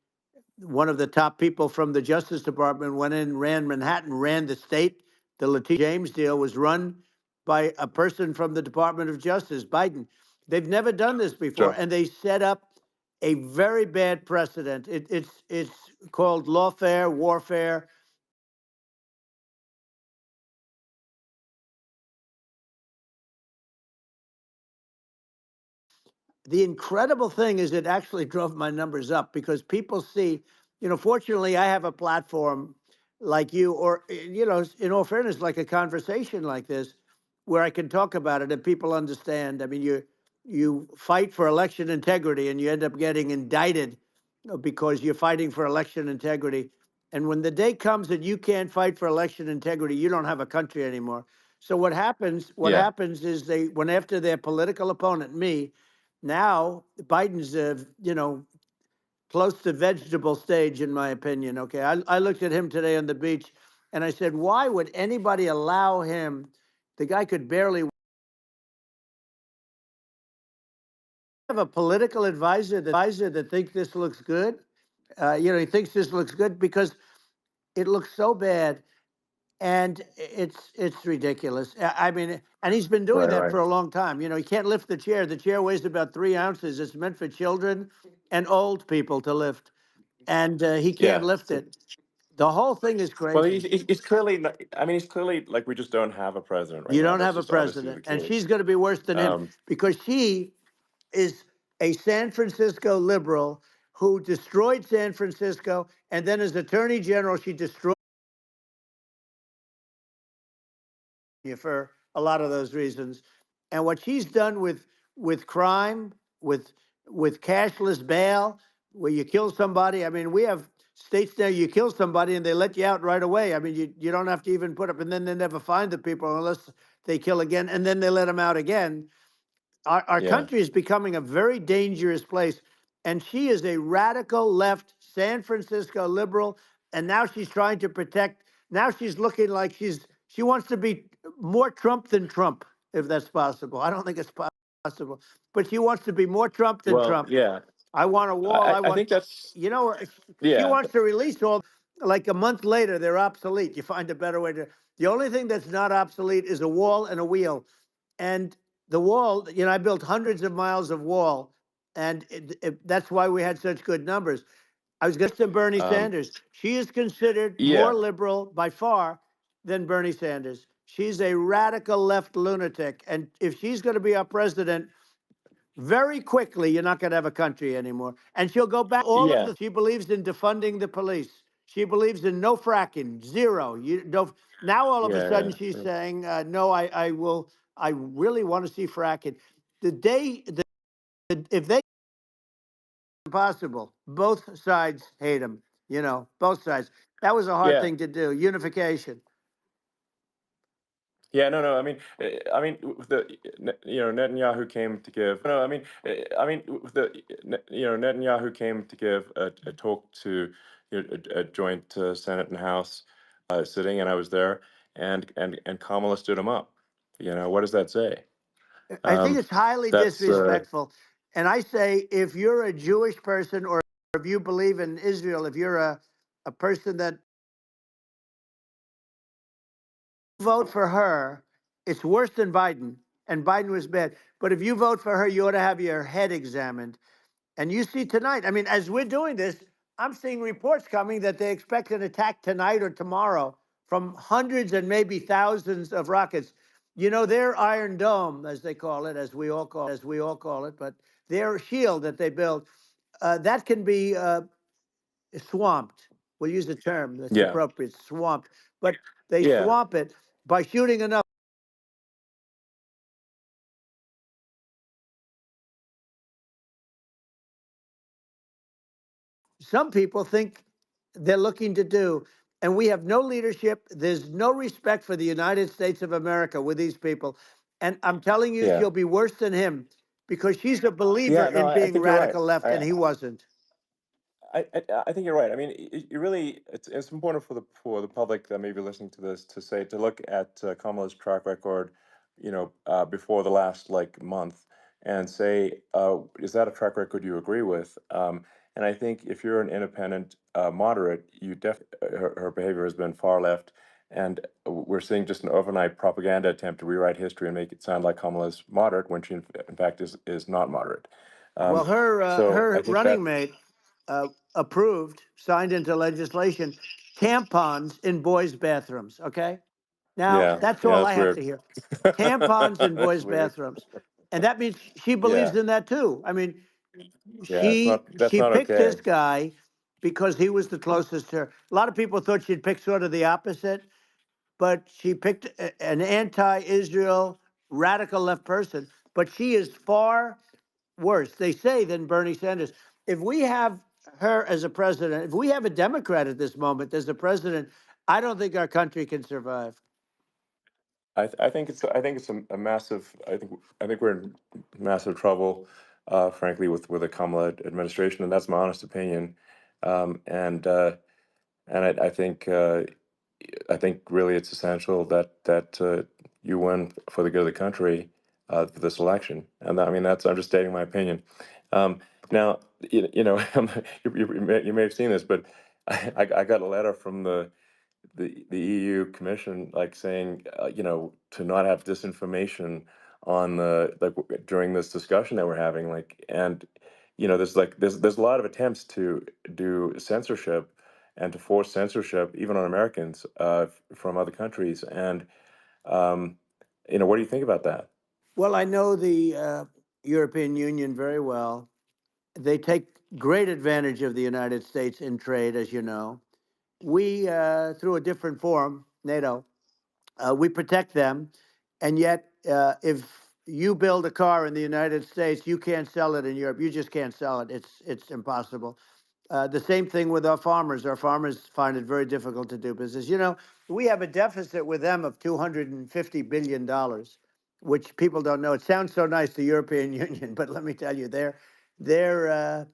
one of the top people from the Justice Department went in, ran Manhattan, ran the state. The Letitia James deal was run by a person from the Department of Justice, Biden. They've never done this before, sure. and they set up a very bad precedent. It's called lawfare, warfare. The incredible thing is it actually drove my numbers up because people see, fortunately I have a platform like you, or in all fairness, like a conversation like this, where I can talk about it and people understand. I mean, you fight for election integrity and you end up getting indicted because you're fighting for election integrity. And when the day comes that you can't fight for election integrity, you don't have a country anymore. So what Yeah, happens is they went after their political opponent, me. Now Biden's, close to vegetable stage, in my opinion. Okay, I looked at him today on the beach, and I said, why would anybody allow him? The guy could barely have a political advisor that thinks this looks good. He thinks this looks good because it looks so bad, and it's ridiculous. I mean, and he's been doing right, that right. for a long time. He can't lift the chair. The chair weighs about 3 ounces. It's meant for children and old people to lift, and he can't Yeah. lift it. The whole thing is Well, crazy. he's clearly not, I mean, he's clearly like, we just don't have a president right You now. don't That's have a just obviously the president, and case. she's going to be worse than him Um, because she is a San Francisco liberal who destroyed San Francisco, and then as Attorney General, she destroyed for a lot of those reasons. And what she's done with crime, with with cashless bail, where you kill somebody. I mean, we have states there you kill somebody and they let you out right away. I mean, you don't have to even put up, and then they never find the people unless they kill again, and then they let them out again. Our Yeah. country is becoming a very dangerous place. And she is a radical left San Francisco liberal. And now she's trying to protect. Now she's looking like she wants to be more Trump than Trump, if that's possible. I don't think it's possible, but she wants to be more Trump than Well, Trump. yeah. I want a wall. I I want, think that's she yeah. wants to release all. Like a month later, they're obsolete. You find a better way to. The only thing that's not obsolete is a wall and a wheel. And the wall, I built hundreds of miles of wall, and that's why we had such good numbers. I was going to Bernie Um, Sanders. She is considered more yeah. liberal by far than Bernie Sanders. She's a radical left lunatic. And if she's going to be our president, very quickly, you're not going to have a country anymore. And she'll go back all of Yeah. the. She believes in defunding the police. She believes in no fracking, zero. You don't. Now all of a Yeah. sudden she's Yeah. saying, no, I will. I really want to see fracking. The day, if they possible, both sides hate him. Both sides. That was a hard Yeah. thing to do. Unification. Yeah, no, no. I mean, Netanyahu came to give. No, I mean, Netanyahu came to give a talk to a joint Senate and House sitting, and I was there, and Kamala stood him up. What does that say? I think Um, it's highly that's disrespectful. And I say, if you're a Jewish person or if you believe in Israel, if you're a person that vote for her, it's worse than Biden. And Biden was bad. But if you vote for her, you ought to have your head examined. And you see tonight, I mean, as we're doing this, I'm seeing reports coming that they expect an attack tonight or tomorrow from hundreds and maybe thousands of rockets. Their Iron Dome, as they call it, as we all call it, but their shield that they build, that can be swamped. We'll use a term that's yeah, appropriate, swamped. But they yeah, swamp it by shooting enough. Some people think they're looking to do. And we have no leadership. There's no respect for the United States of America with these people. And I'm telling you, yeah, she'll be worse than him because she's a believer yeah. No, in I being think you're right. radical left, and he wasn't. I think you're right. I mean, you really, it's important for the public that may be listening to this to look at Kamala's track record, before the last like month, and say, is that a track record you agree with? And I think if you're an independent moderate, you her behavior has been far left, and we're seeing just an overnight propaganda attempt to rewrite history and make it sound like Kamala's moderate when she in fact is not moderate. Well, So I her think running that mate approved, signed into legislation, tampons in boys' bathrooms. Okay, now yeah, that's yeah, all I that's have to weird. hear. Tampons in That's boys' weird. bathrooms, and that means she Yeah, believes in that too. I mean, yeah, she that's she not picked okay. this guy because he was the closest to her. A lot of people thought she'd pick sort of the opposite, but she picked an anti-Israel radical left person. But she is far worse, they say, than Bernie Sanders. If we have her as a president, if we have a Democrat at this moment as a president, I don't think our country can survive. I think it's a massive. I think we're in massive trouble, frankly, with the Kamala administration, and that's my honest opinion. Um, and uh, and I think really it's essential that you win for the good of the country for this election. And I mean that's I'm just stating my opinion. Now you may have seen this, but I got a letter from the EU Commission like saying to not have disinformation on the during this discussion that we're having, and there's a lot of attempts to do censorship and to force censorship even on Americans from other countries, and um, what do you think about that? Well, I know the European Union very well. They take great advantage of the United States in trade, as you know. We, through a different forum, NATO, We protect them, and yet if you build a car in the United States, you can't sell it in Europe. You just can't sell it. It's impossible. The same thing with our farmers. Our farmers find it very difficult to do business. You know, we have a deficit with them of $250 billion, which people don't know. It sounds so nice, the European Union, but let me tell you, they're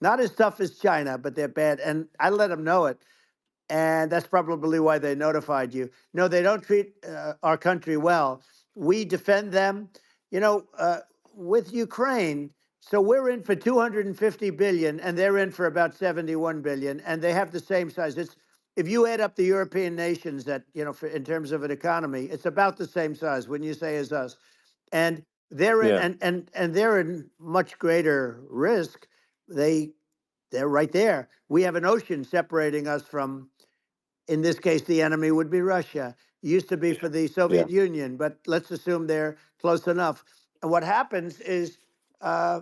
not as tough as China, but they're bad. And I let them know it, and that's probably why they notified you. No, they don't treat our country well. We defend them, you know, with Ukraine. So we're in for 250 billion, and they're in for about 71 billion, and they have the same size. It's if you add up the European nations that in terms of an economy, it's about the same size. When you say as us, and they're in, Yeah. and they're in much greater risk. They they're right there. We have an ocean separating us from, in this case, the enemy would be Russia. Used to be for the Yeah. Soviet Union, but let's assume they're close enough. And what happens is uh,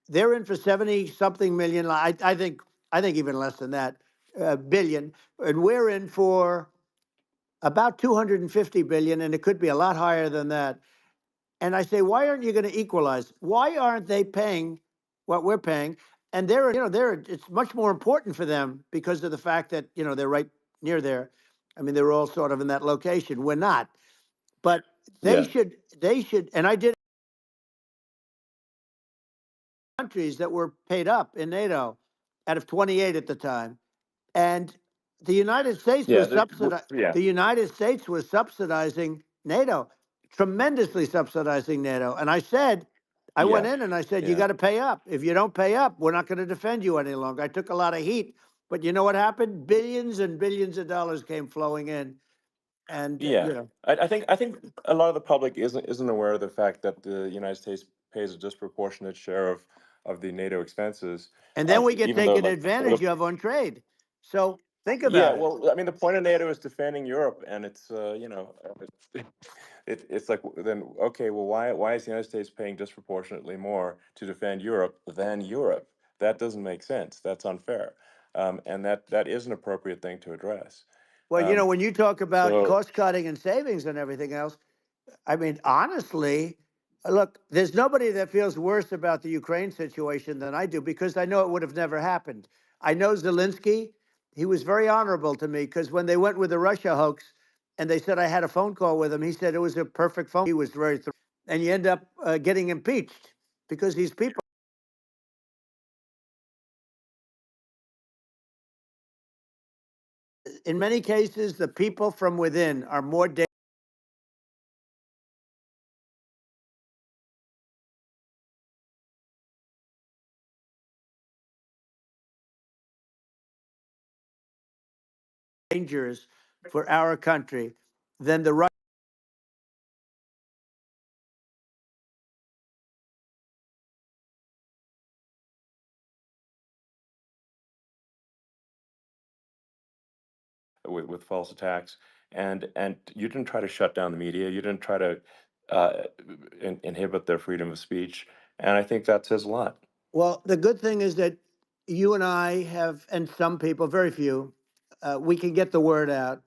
they're in for 70 something million. I think even less than that, billion, and we're in for about 250 billion, and it could be a lot higher than that. And I say, why aren't you going to equalize? Why aren't they paying what we're paying? And it's much more important for them because of the fact that, they're right near there. I mean, they're all sort of in that location. We're not, but they Yeah. should, they should, and I did countries that were paid up in NATO out of 28 at the time. And the United States Yeah. was subsidized. Yeah. The United States was subsidizing NATO, tremendously subsidizing NATO. And I said, I went Yeah. in and I said, you Yeah. got to pay up. If you don't pay up, we're not going to defend you any longer. I took a lot of heat, but you know what happened? Billions and billions of dollars came flowing in, and Yeah. I think a lot of the public isn't aware of the fact that the United States pays a disproportionate share of the NATO expenses, and then we get even though taken like advantage of on trade. So think yeah, about it. well, I mean, the point of NATO is defending Europe, and it's it's like then okay, well, why is the United States paying disproportionately more to defend Europe than Europe? That doesn't make sense. That's unfair, and that is an appropriate thing to address. Well, Um, when you talk about so cost cutting and savings and everything else, I mean, honestly, look, there's nobody that feels worse about the Ukraine situation than I do because I know it would have never happened. I know Zelensky. He was very honorable to me because when they went with the Russia hoax and they said I had a phone call with him, he said it was a perfect phone. He was very, and you end up getting impeached because these people, in many cases, the people from within are more dangerous for our country than the with false attacks, and you didn't try to shut down the media. You didn't try to uh, inhibit their freedom of speech, and I think that says a lot. Well, the good thing is that you and I have, and some people, very few, we can get the word out.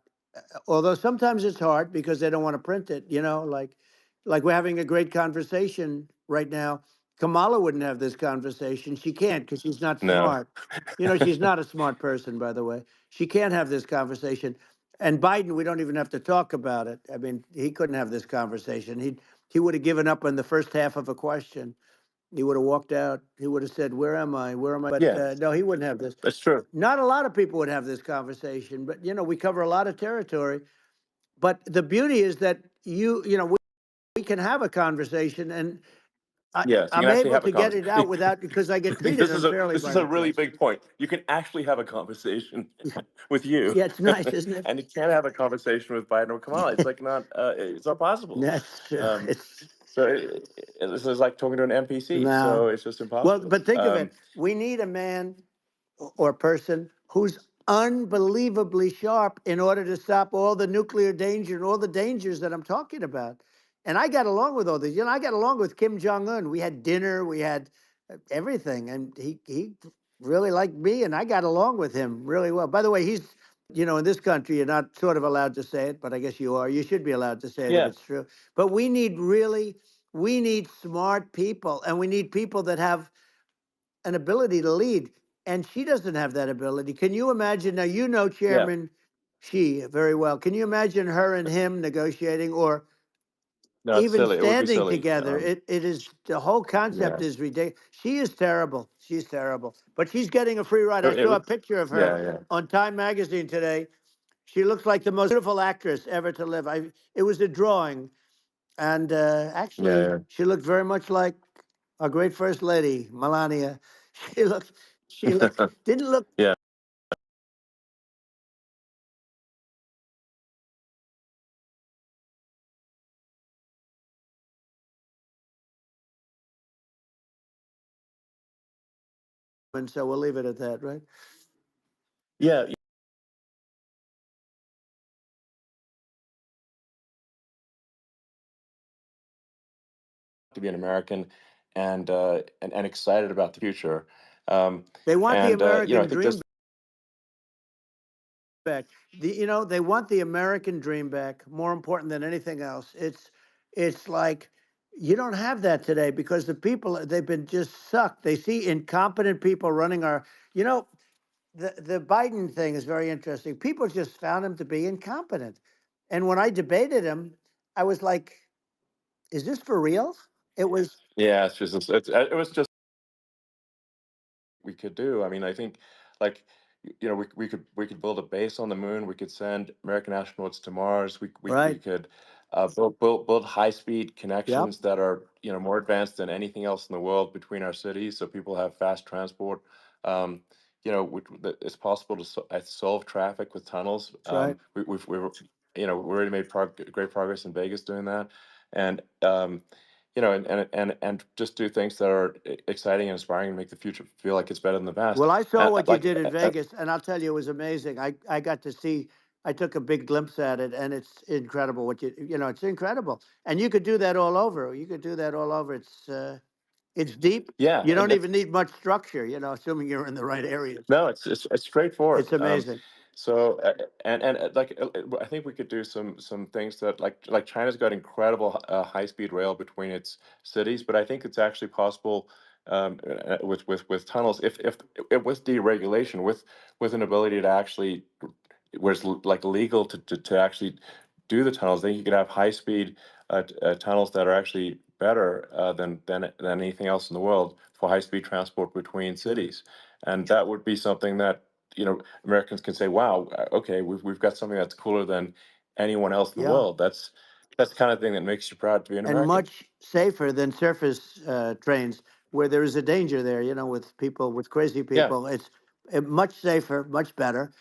Although sometimes it's hard because they don't want to print it. Like we're having a great conversation right now. Kamala wouldn't have this conversation. She can't because she's not No. smart. She's not a smart person, by the way. She can't have this conversation. And Biden, we don't even have to talk about it. I mean, he couldn't have this conversation. He would have given up on the first half of a question. He would have walked out. He would have said, "Where am I? Where am I?" But Yeah, no, he wouldn't have this. that's true. Not a lot of people would have this conversation, but we cover a lot of territory. But the beauty is that we can have a conversation, and Yes, you can I'm actually able have a to get it conversation. out without because I get treated this is a unfairly this by is a the really press. big point. You can actually have a conversation with you, Yeah, it's nice, isn't it? and you can't have a conversation with Biden or Kamala. It's like not it's not possible. That's true. Um, It's so this is like talking to an NPC. So no. it's just Well, impossible. but think of it. We need a man or person who's unbelievably sharp in order to stop all the nuclear danger and all the dangers that I'm talking about. And I got along with all these. I got along with Kim Jong Un. We had dinner, we had everything, and he really liked me, and I got along with him really well. By the way, in this country, you're not sort of allowed to say it, but I guess you are. You should be allowed to say it if Yeah, it's true. But we need smart people, and we need people that have an ability to lead. And she doesn't have that ability. Can you imagine? Now, yeah. Chairman Xi very well. Can you imagine her and him negotiating or No, it's even silly. It would be standing silly. together? It is, the whole Yeah, concept is ridiculous. She is terrible. She's terrible. But she's getting a free ride. I it saw a would. picture of her Yeah, yeah, on Time Magazine today. She looks like the most beautiful actress ever to live. It was a drawing, and actually, yeah, she looked very much like our great First Lady, Melania. She didn't look yeah. and so we'll leave it at that, right? Yeah, to be an American and excited about the future. Um, They want the and I American think dream this. back. They want the American dream back. More important than anything else. It's like you don't have that today because the people, they've been just sucked. They see incompetent people running our. You know, the Biden thing is very interesting. People just found him to be incompetent, and when I debated him, I was like, "Is this for real?" It was Yeah, it was just we could do. I mean, I think like we could build a base on the moon. We could send American astronauts to Mars. We right. could build high speed Yep. connections that are more advanced than anything else in the world between our cities, so people have fast transport. Um, it's possible to solve traffic with tunnels. That's right. We already made great progress in Vegas doing that, and and just do things that are exciting and inspiring and make the future feel like it's better than the past. Well, I saw And what you did in Vegas, and I'll tell you, it was amazing. I got to see. I took a big glimpse at it, and it's incredible. It's incredible, and you could do that all over. You could do that all over. It's deep. yeah, You and don't that's even need much structure. Assuming you're in the right areas. no, it's straightforward. It's amazing. So I think we could do some things that like China's got incredible high speed rail between its cities, but I think it's actually possible with tunnels if with deregulation with an ability to actually where it's like legal to actually do the tunnels, then you could have high speed tunnels that are actually better than anything else in the world for high speed transport between Right. cities, and that would be something that Americans can say, "Wow, okay, we've got something that's cooler than anyone else in the Yeah. world." That's the kind of thing that makes you proud to be an And American. much safer than surface trains where there is a danger there, with people, with crazy Yeah, people. It's much safer, much better.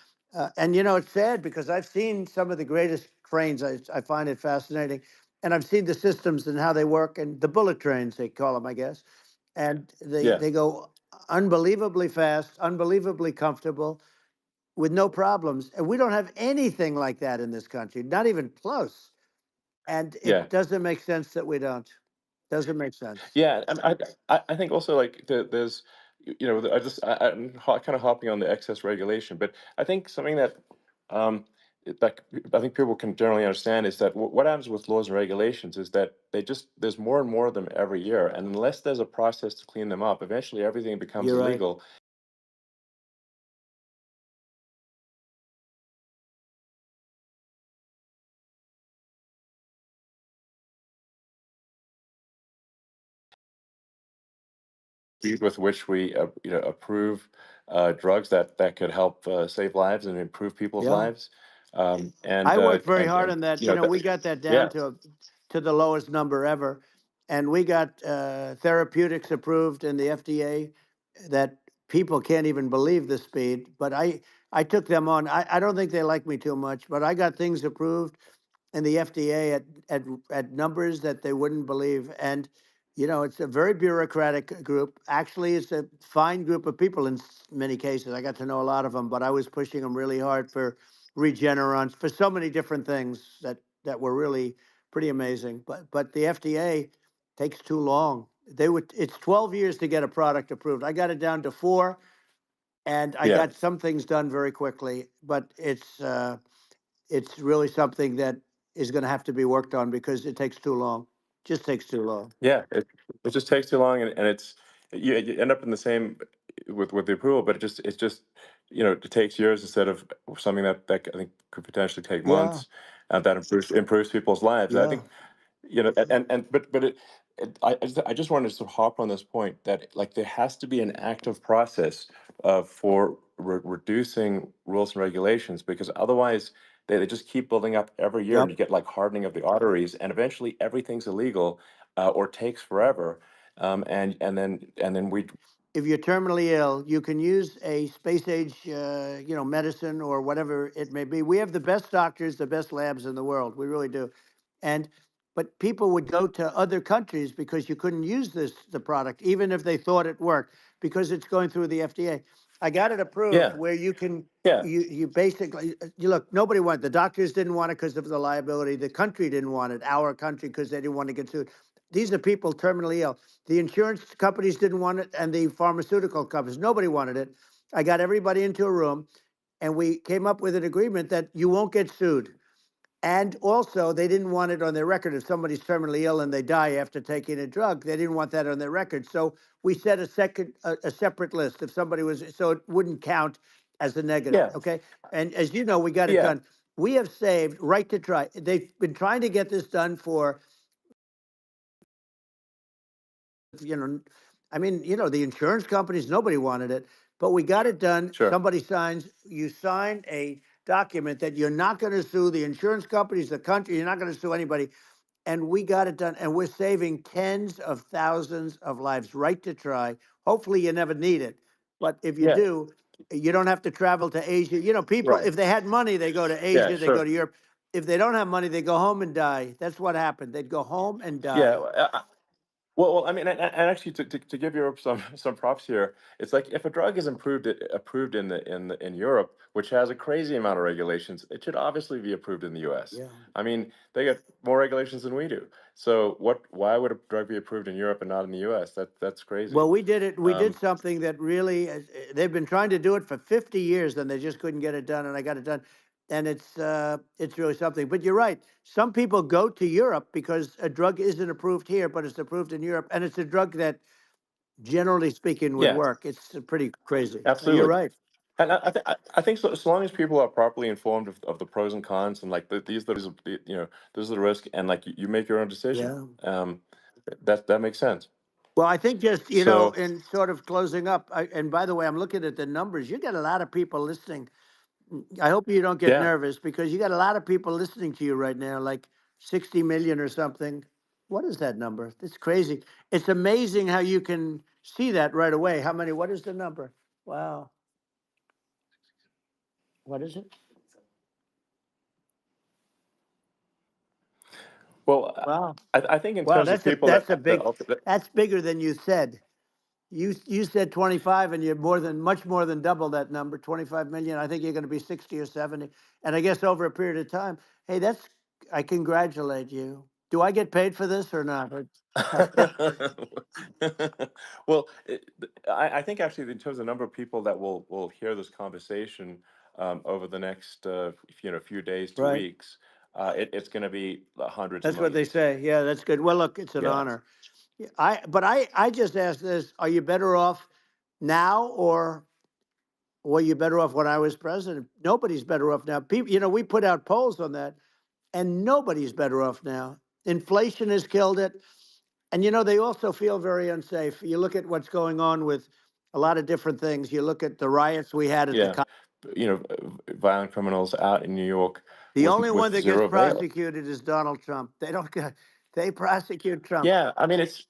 And, it's sad because I've seen some of the greatest trains. I find it fascinating. And I've seen the systems and how they work, and the bullet trains, they call them, I guess. And yeah, they go unbelievably fast, unbelievably comfortable with no problems. And we don't have anything like that in this country, not even close. And yeah. it doesn't make sense that we don't. Doesn't make sense. Yeah, and I think also like there's I'm kind of hopping on the excess regulation, but I think something that like I think people can generally understand is that what happens with laws and regulations is that there's more and more of them every year, and unless there's a process to clean them up, eventually everything becomes You're right. illegal. Speed with which we approve drugs that could help save lives and improve people's Yeah. lives, I worked very hard and on that. that, We got that down yeah, to the lowest number ever, and we got therapeutics approved in the FDA that people can't even believe the speed. But I took them on. I don't think they like me too much, but I got things approved in the FDA at numbers that they wouldn't believe. And it's a very bureaucratic group. Actually, it's a fine group of people in many cases. I got to know a lot of them, but I was pushing them really hard for Regeneron, for so many different things that were really pretty amazing. But the FDA takes too long. It's 12 years to get a product approved. I got it down to 4. and I Yeah. got some things done very quickly. But it's really something that is going to have to be worked on because it takes too long. Just takes too long. Yeah, it just takes too long, and it's you end up in the same with the approval, but it's just it takes years instead of something that I think could potentially take Yeah, months, that improves people's lives. I yeah. think but I just wanted to sort of hop on this point that like there has to be an active process for reducing rules and regulations, because otherwise they just keep building up every year, and Yep. you get like hardening of the arteries, and eventually everything's illegal, or takes forever, and then we If you're terminally ill, you can use a space age, medicine or whatever it may be. We have the best doctors, the best labs in the world. We really do. And but people would go to other countries because you couldn't use the product, even if they thought it worked, because it's going through the FDA. I got it approved yeah, where you can yeah, you basically you look. Nobody wanted, the doctors didn't want it because of the liability. The country didn't want it. Our country, because they didn't want to get sued. These are people terminally ill. The insurance companies didn't want it, and the pharmaceutical companies. Nobody wanted it. I got everybody into a room, and we came up with an agreement that you won't get sued. And also, they didn't want it on their record. If somebody's terminally ill and they die after taking a drug, they didn't want that on their record. So we set a separate list. If somebody was, so it wouldn't count as a negative. yeah, Okay. And as you know, we got it yeah, done. We have saved right to try. They've been trying to get this done for you know, I mean, the insurance companies, nobody wanted it, but we got it done. sure, Somebody signs, you sign a document that you're not going to sue the insurance companies, the country, you're not going to sue anybody. And we got it done. And we're saving tens of thousands of lives. Right to try. Hopefully you never need it. But if you yeah, do, you don't have to travel to Asia. People, right, if they had money, they go to yeah, Asia, they go sure, to Europe. If they don't have money, they go home and die. That's what happened. They'd go home and yeah. die. Well, I mean, and actually, to give Europe some props here, it's like if a drug is approved in Europe, which has a crazy amount of regulations, it should obviously be approved in the U.S. Yeah. I mean, they got more regulations than we do. So why would a drug be approved in Europe and not in the U.S.? That's crazy. Well, we did it. We did Um, something that really, they've been trying to do it for 50 years and they just couldn't get it done. And I got it done. And it's really something. But you're right. Some people go to Europe because a drug isn't approved here, but it's approved in Europe. And it's a drug that, generally speaking, would yeah, work. It's pretty crazy. You're absolutely. right. And I think so, as long as people are properly informed of the pros and cons, and like these are the risk, and like you make your own decision. Yeah. That makes sense. Well, I think just, So in sort of closing up, and by the way, I'm looking at the numbers. You got a lot of people listening. I hope you don't get yeah. nervous because you got a lot of people listening to you right now, like 60 million or something. What is that number? It's crazy. It's amazing how you can see that right away. How many? What is the number? Wow. What is it? Well, Wow. I think in Wow. terms of That's a people that's a that big. That's bigger than you said. You said 25, and you're much more than double that number, 25 million. I think you're going to be 60 or 70, and I guess over a period of time. Hey, I congratulate you. Do I get paid for this or not? well, I think actually in terms of the number of people that will hear this conversation, over the next few days to Right. weeks, it's going to be hundreds of That's what they millions. say. Yeah, that's good. Well, look, it's an Yeah. honor. Yeah, I just asked this: are you better off now, or were you better off when I was president? Nobody's better off now. People, we put out polls on that, and nobody's better off now. Inflation has killed it, and they also feel very unsafe. You look at what's going on with a lot of different things. You look at the riots we had at the Yeah. Violent criminals out in New York The with only one with that gets zero bail. prosecuted is Donald Trump. They don't get, they prosecute Trump. Yeah, I mean it's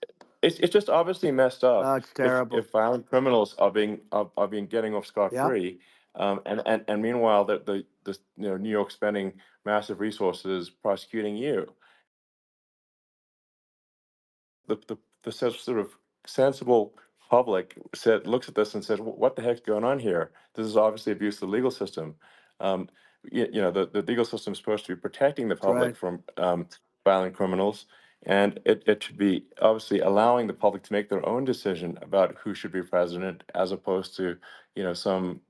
just obviously messed up Oh, it's if terrible. violent criminals are being getting off scot Yep, free, and meanwhile the New York spending massive resources prosecuting you. The sort of sensible public looks at this and says, What the heck's going on here? This is obviously abuse of the legal system." The legal system is supposed to be protecting the that's right. public from violent criminals, And it should be obviously allowing the public to make their own decision about who should be president, as opposed to, some,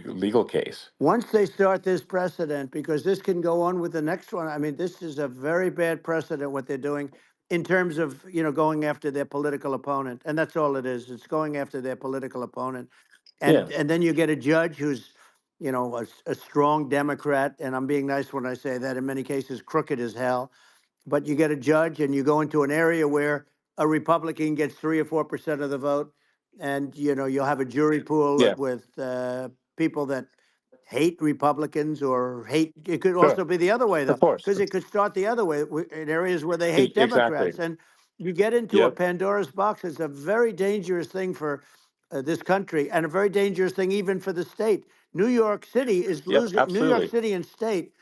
legal case. Once they start this precedent, because this can go on with the next one. I mean, this is a very bad precedent what they're doing in terms of, going after their political opponent, and that's all it is. It's going after their political opponent, Yeah, and then you get a judge who's, a strong Democrat, and I'm being nice when I say that. In many cases, crooked as hell, but you get a judge and you go into an area where a Republican gets 3 or 4% of the vote, and you'll have a jury pool yeah, with people that hate Republicans or hate. It could sure, also be the other way though, of course. because it could start the other way in areas where they hate Exactly. Democrats, and you get into a Yep. Pandora's box. It's a very dangerous thing for this country, and a very dangerous thing even for the state. New York City is Yep. losing. New York Absolutely. City and state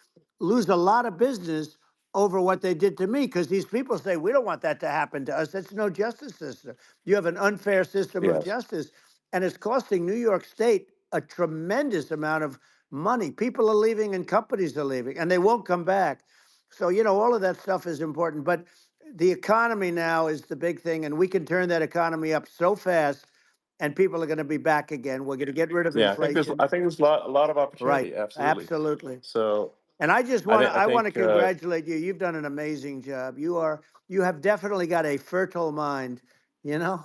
lose a lot of business over what they did to me, because these people say we don't want that to happen to us. That's no justice system. You have an unfair system of Yes. justice, and it's costing New York State a tremendous amount of money. People are leaving and companies are leaving, and they won't come back. So, all of that stuff is important. But the economy now is the big thing, and we can turn that economy up so fast, and people are going to be back again. We're going to get rid of Yeah. inflation. I think there's a lot of Right. opportunity. Absolutely. Absolutely. So And I just I want to think I I want to think congratulate you. You've done an amazing job. You have definitely got a fertile mind.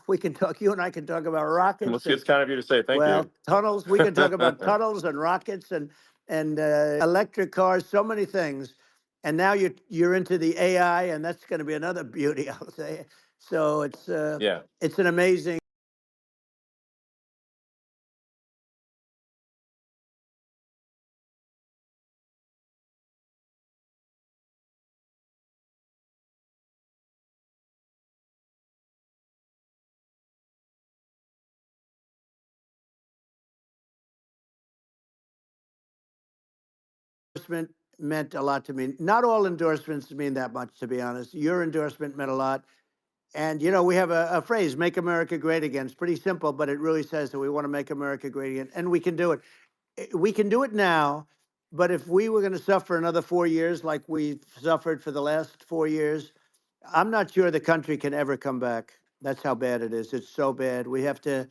We can talk. You and I can talk about rockets and, it's kind of you to say thank you. well, tunnels. We can talk about tunnels and rockets and electric cars. So many things. And now you're into the AI, and that's going to be another beauty, I'll say. So Yeah. it's an amazing. Endorsement meant a lot to me. Not all endorsements mean that much, to be honest. Your endorsement meant a lot. And we have a phrase, "Make America Great Again." It's pretty simple, but it really says that we want to make America great again, and we can do it. We can do it now, but if we were going to suffer another 4 years like we've suffered for the last 4 years, I'm not sure the country can ever come back. That's how bad it is. It's so bad. We have to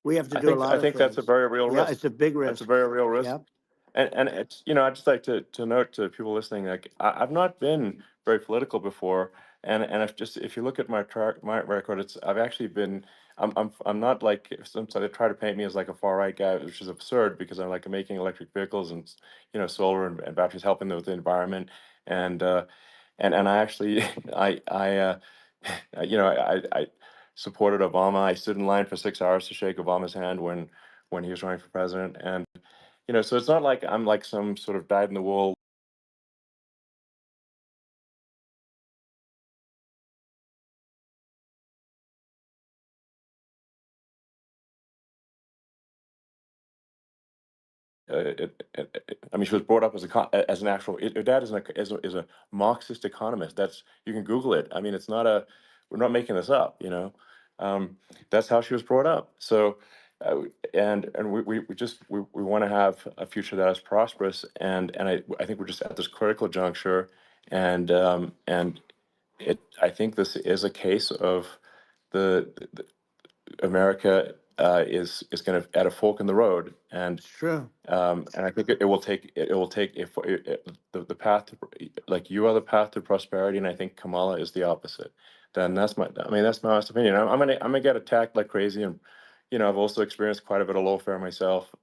do a I lot of think that's a things. very real Yeah, risk. it's a big That's a risk. very real risk. Yeah. And it's, I'd just like to note to people listening, like I've not been very political before, and if you look at my record, I've actually been. I'm not like some they try to paint me as like a far right guy, which is absurd because I'm like making electric vehicles and solar and batteries, helping with the environment, and and I actually I supported Obama. I stood in line for 6 hours to shake Obama's hand when he was running for president, and so it's not like I'm like some sort of dyed in the wool. I mean, she was brought up as as an actual. Her dad is a Marxist economist. You can Google it. I mean, it's not a. We're not making this up. That's how she was brought up. So, and we want to have a future that is prosperous. And I think we're just at this critical juncture, and I think this is a case of the America is going to at a fork in the road, It's true. and I think it will take if the path to, like you are the path to prosperity, and I think Kamala is the opposite. Then that's my honest opinion. I'm gonna get attacked like crazy, and I've also experienced quite a bit of lawfare myself.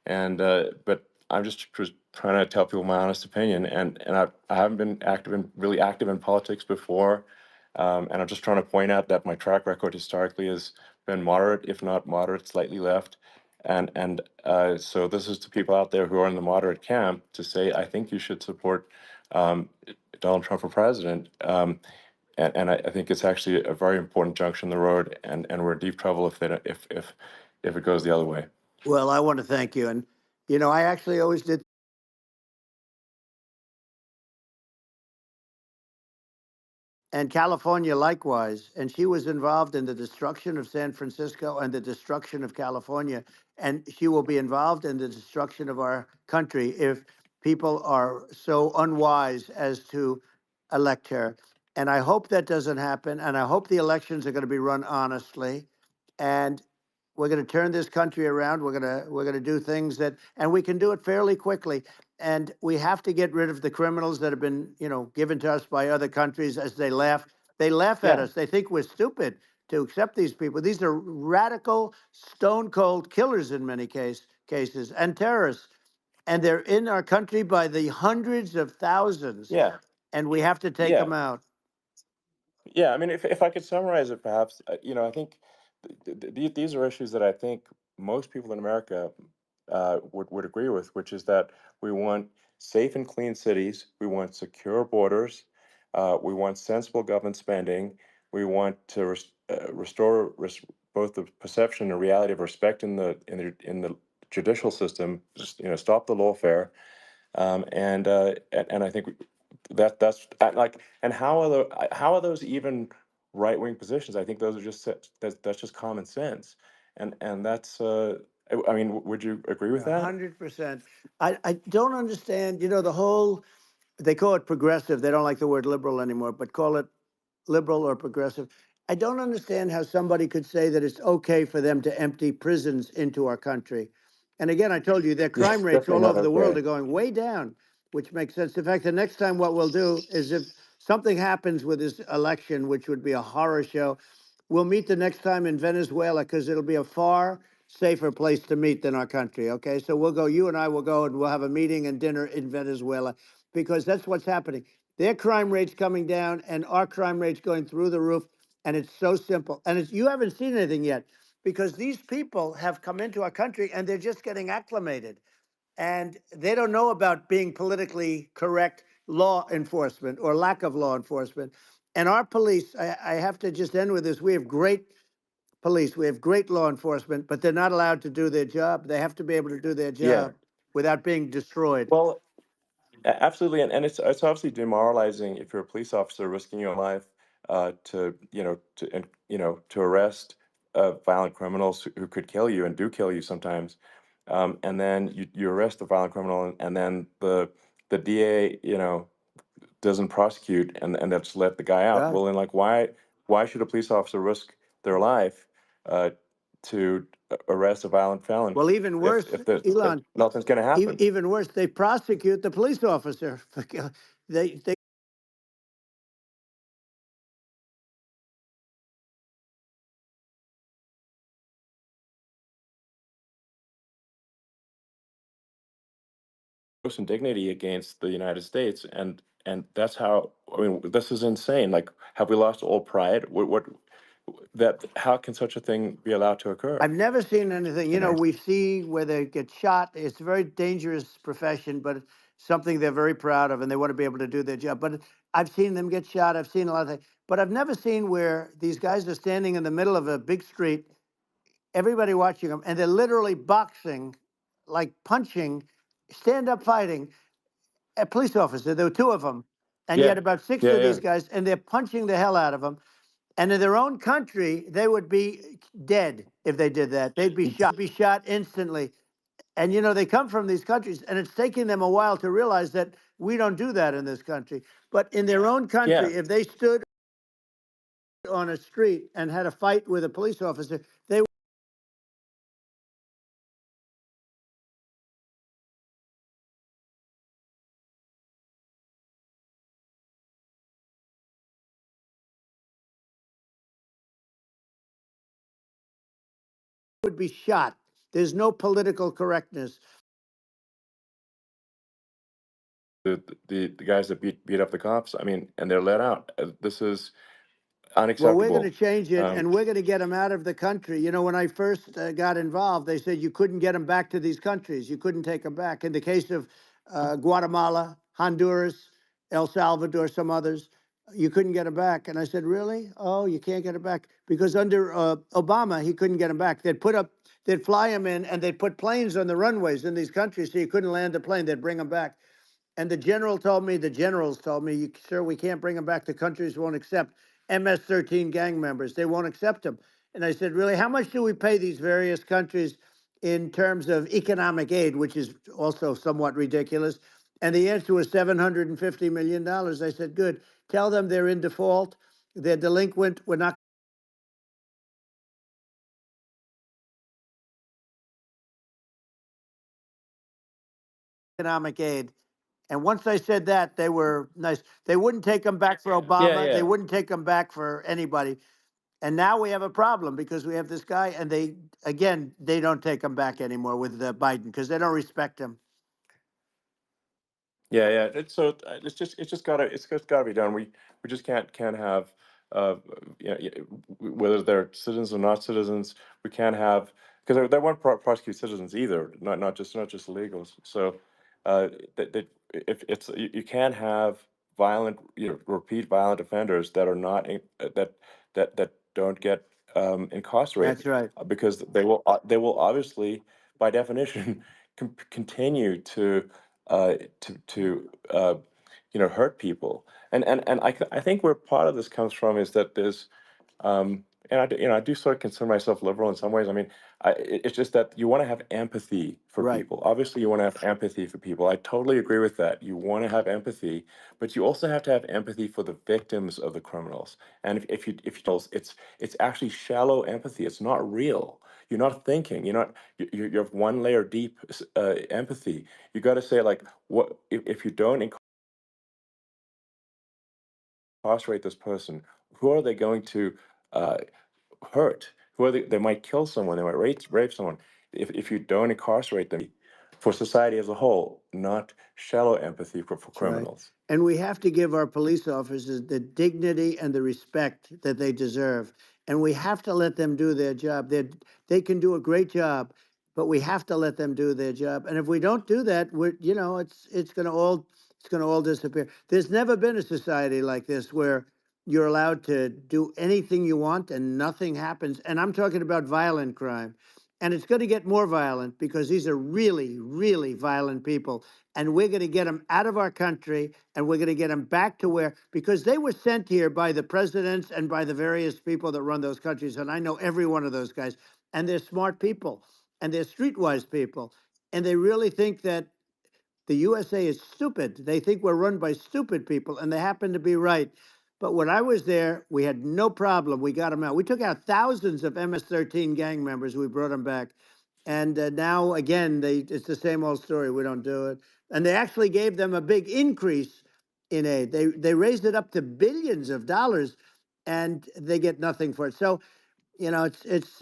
And but I'm just trying to tell people my honest opinion, and I haven't been really active in politics before, and I'm just trying to point out that my track record historically has been moderate, if not moderate, slightly left, and so this is to people out there who are in the moderate camp to say I think you should support um, Donald Trump for president. And I think it's actually a very important junction in the road, and we're in deep trouble if it goes the other way. Well, I want to thank you. And, I actually always did. And California likewise. And she was involved in the destruction of San Francisco and the destruction of California. And she will be involved in the destruction of our country if people are so unwise as to elect her. And I hope that doesn't happen. And I hope the elections are going to be run honestly. And we're going to turn this country around. We're going to do things that, and we can do it fairly quickly. And we have to get rid of the criminals that have been, given to us by other countries as they laugh. They laugh at Yeah, us. They think we're stupid to accept these people. These are radical, stone cold killers in many cases and terrorists. And they're in our country by the hundreds of thousands. yeah, And we have to take yeah. them out. Yeah, I mean, if I could summarize it, perhaps, I think these are issues that I think most people in America would agree with, which is that we want safe and clean cities, we want secure borders, we want sensible government spending, we want to restore both the perception and reality of respect in the judicial system, just stop the lawfare, and I think that's like, and how are those even right wing positions? I think those are that's just common sense, and that's I mean, would you agree with that? 100%. I don't understand, the whole, they call it progressive. They don't like the word liberal anymore, but call it liberal or progressive. I don't understand how somebody could say that it's okay for them to empty prisons into our country. And again, I told you their Yeah, crime rates definitely all not over the world okay. are going way down, which makes sense. In fact, the next time what we'll do is if something happens with this election, which would be a horror show, we'll meet the next time in Venezuela because it'll be a far safer place to meet than our country. Okay. So we'll go, you and I will go and we'll have a meeting and dinner in Venezuela because that's what's happening. Their crime rate's coming down and our crime rate's going through the roof. And it's so simple. And you haven't seen anything yet because these people have come into our country and they're just getting acclimated. And they don't know about being politically correct law enforcement or lack of law enforcement. And our police, I have to just end with this. We have great police, we have great law enforcement, but they're not allowed to do their job. They have to be able to do their Yeah, job without being destroyed. well, absolutely, and it's obviously demoralizing if you're a police officer risking your life to arrest violent criminals who could kill you and do kill you sometimes, and then you arrest the violent criminal, and then the DA doesn't prosecute and that's let the guy out. Yeah. Well, then, like, why should a police officer risk their life uh, to arrest a violent felon Well, even if worse, Elon, nothing's going to happen? even worse, they prosecute the police officer. They Gross indignity against the United States, and that's how, I mean, this is insane. Like, have we lost all pride? What that how can such a thing be allowed to occur I've never seen anything. in our We see where they get shot. It's a very dangerous profession, but it's something they're very proud of, and they want to be able to do their job. But I've seen them get shot. I've seen a lot of things, but I've never seen where these guys are standing in the middle of a big street, everybody watching them, and they're literally boxing, like punching, stand up fighting a police officer. There were two of them, and yeah yet about six yeah of yeah these guys, and they're punching the hell out of them. And in their own country, they would be dead if they did that. They'd be shot instantly. And they come from these countries, and it's taking them a while to realize that we don't do that in this country. But in their own yeah country, if they stood on a street and had a fight with a police officer, they would be shot. There's no political correctness. the guys that beat up the cops, I mean, and they're let out. This is Well, we're going to unacceptable. change it, um and we're going to get them out of the country. When I first got involved, they said you couldn't get them back to these countries. You couldn't take them back. In the case of Guatemala, Honduras, El Salvador, some others, you couldn't get them back. And I said, really? Oh, you can't get them back because under Obama, he couldn't get them back. They'd fly them in, and they'd put planes on the runways in these countries, so you couldn't land a plane. They'd bring them back. And the generals told me, sir, we can't bring them back. The countries won't accept MS-13 gang members. They won't accept them. And I said, really, how much do we pay these various countries in terms of economic aid, which is also somewhat ridiculous? And the answer was $750 million. I said, good. tell them they're in default, they're delinquent, we're not economic aid. And once I said that, they were nice. They wouldn't take them back for Yeah, Obama. They yeah. wouldn't take them back for anybody. And now we have a problem because we have this guy, and they don't take him back anymore with Biden because they don't respect him. Yeah, yeah. It's just gotta be done. We just can't have whether they're citizens or not citizens. We can't have because they won't prosecute citizens either. Not just illegals. So that if it's you can't have violent repeat violent offenders that are not that don't get That's incarcerated right. because they will obviously by definition continue to hurt people. And I think where part of this comes from is that there's and I do sort of consider myself liberal in some ways. I mean, it's just that you want to have empathy for Right. people. Obviously, you want to have empathy for people. I totally agree with that. You want to have empathy, but you also have to have empathy for the victims of the criminals. And if you it's actually shallow empathy. It's not real. You're not thinking. You have one layer deep empathy. You got to say like, what if you don't incarcerate this person? Who are they going to uh, hurt? Who are they might kill someone. They might rape someone. If you don't incarcerate them, for society as a whole, not shallow empathy for That's right. criminals. And we have to give our police officers the dignity and the respect that they deserve. And we have to let them do their job. They can do a great job, but we have to let them do their job. And if we don't do that, it's going to all disappear. There's never been a society like this where you're allowed to do anything you want and nothing happens. And I'm talking about violent crime. And it's going to get more violent because these are really, really violent people, and we're going to get them out of our country, and we're going to get them back to where, because they were sent here by the presidents and by the various people that run those countries, and I know every one of those guys, and they're smart people, and they're streetwise people, and they really think that the USA is stupid. They think we're run by stupid people, and they happen to be right. But when I was there, we had no problem. We got them out. We took out thousands of MS-13 gang members. We brought them back. And now, again, it's the same old story. We don't do it. And they actually gave them a big increase in aid. They raised it up to billions of dollars, and they get nothing for it. So it's.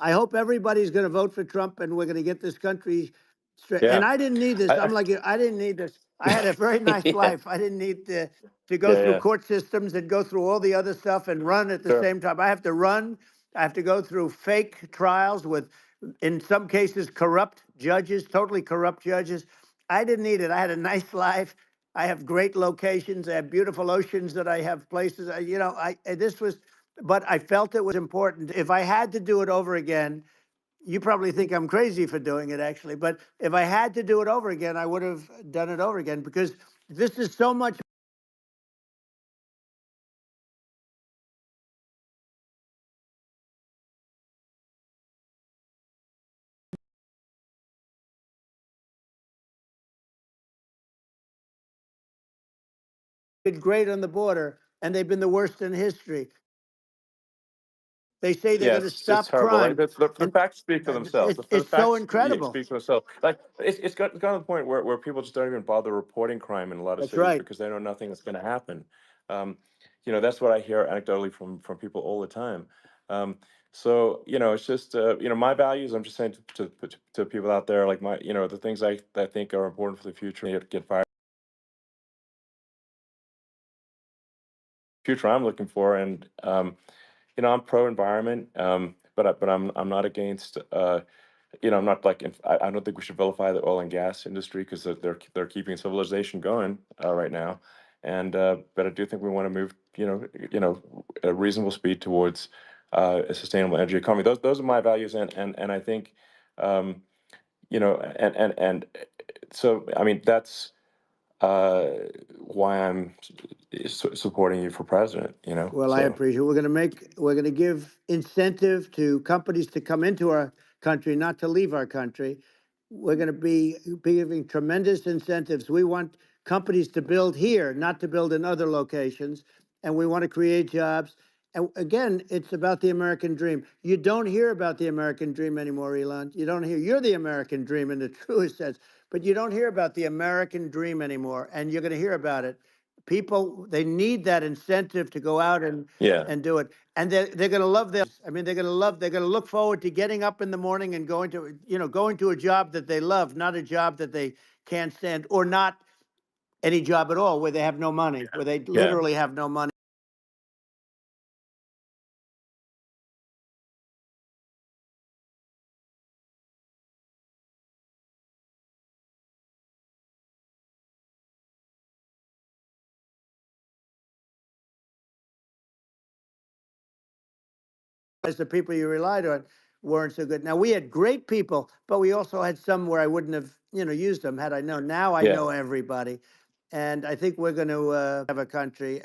I hope everybody's going to vote for Trump, and we're going to get this country straight. And Yeah. I didn't need this. I, I'm like you. I didn't need this. I had a very nice yeah. life. I didn't need to go Yeah. through Yeah. court systems and go through all the other stuff and run at the Sure. same time. I have to run. I have to go through fake trials with, in some cases, corrupt judges, totally corrupt judges. I didn't need it. I had a nice life. I have great locations. I have beautiful oceans that I have places. This was, but I felt it was important. If I had to do it over again, you probably think I'm crazy for doing it, actually. But if I had to do it over again, I would have done it over again because this is so much great on the border, and they've been the worst in history. They say they're Yeah, going to it's stop terrible. Like crime, the and facts speak for themselves. The it's so facts incredible. speak for themselves. Like it's gotten to the point where people just don't even bother reporting crime in a lot of That's cities right. because they know nothing is going to happen. Um, that's what I hear anecdotally from people all the time. Um, so it's just my values. I'm just saying to people out there like the things I think are important for the future. Get fired. Future I'm looking for, and I'm pro environment, but I'm not against. I'm not like I don't think we should vilify the oil and gas industry because they're keeping civilization going right now, and but I do think we want to move at a reasonable speed towards a sustainable energy economy. Those are my values, and I think um, and so I mean that's uh, why I'm supporting you for president. Well, I So. appreciate it. We're going to give incentive to companies to come into our country, not to leave our country. We're going to be giving tremendous incentives. We want companies to build here, not to build in other locations. And we want to create jobs. And again, it's about the American dream. You don't hear about the American dream anymore, Elon. You don't hear. You're the American dream in the truest sense, but you don't hear about the American dream anymore. And you're going to hear about it. People, they need that incentive to go out Yeah. and do it. And they're going to love this. I mean, they're going to look forward to getting up in the morning and going to a job that they love, not a job that they can't stand, or not any job at all where they have no money, where they Yeah. literally have no money. As the people you relied on weren't so good. Now we had great people, but we also had some where I wouldn't have, used them had I known. Now I Yeah. know everybody, and I think we're going to have a country.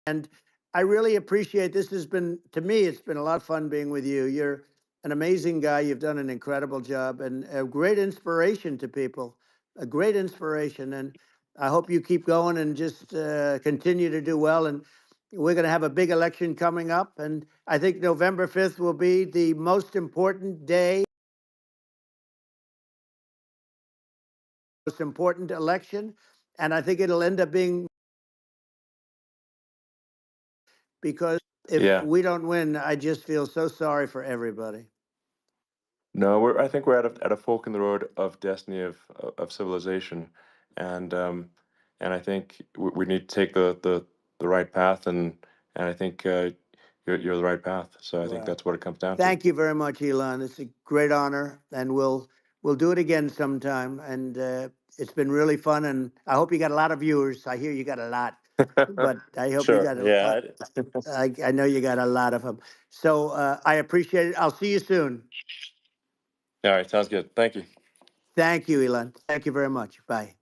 And I really appreciate this. Has been, to me, it's been a lot of fun being with you. You're an amazing guy. You've done an incredible job and a great inspiration to people. A great inspiration, and I hope you keep going and just continue to do well. And we're going to have a big election coming up, and I think November 5th will be the most important day, most important election, and I think it'll end up being, because if Yeah. we don't win, I just feel so sorry for everybody. No, I think we're at a fork in the road of destiny of civilization, and I think we need to take the right path, and I think you're the right path. So I think Well, that's what it comes down to. thank you very much, Elon. It's a great honor, and we'll do it again sometime. And it's been really fun, and I hope you got a lot of viewers. I hear you got a lot, but I hope you Sure. got Yeah. I know you got a lot of them. So I appreciate it. I'll see you soon. All right. Sounds good. Thank you. Thank you, Elon. Thank you very much. Bye.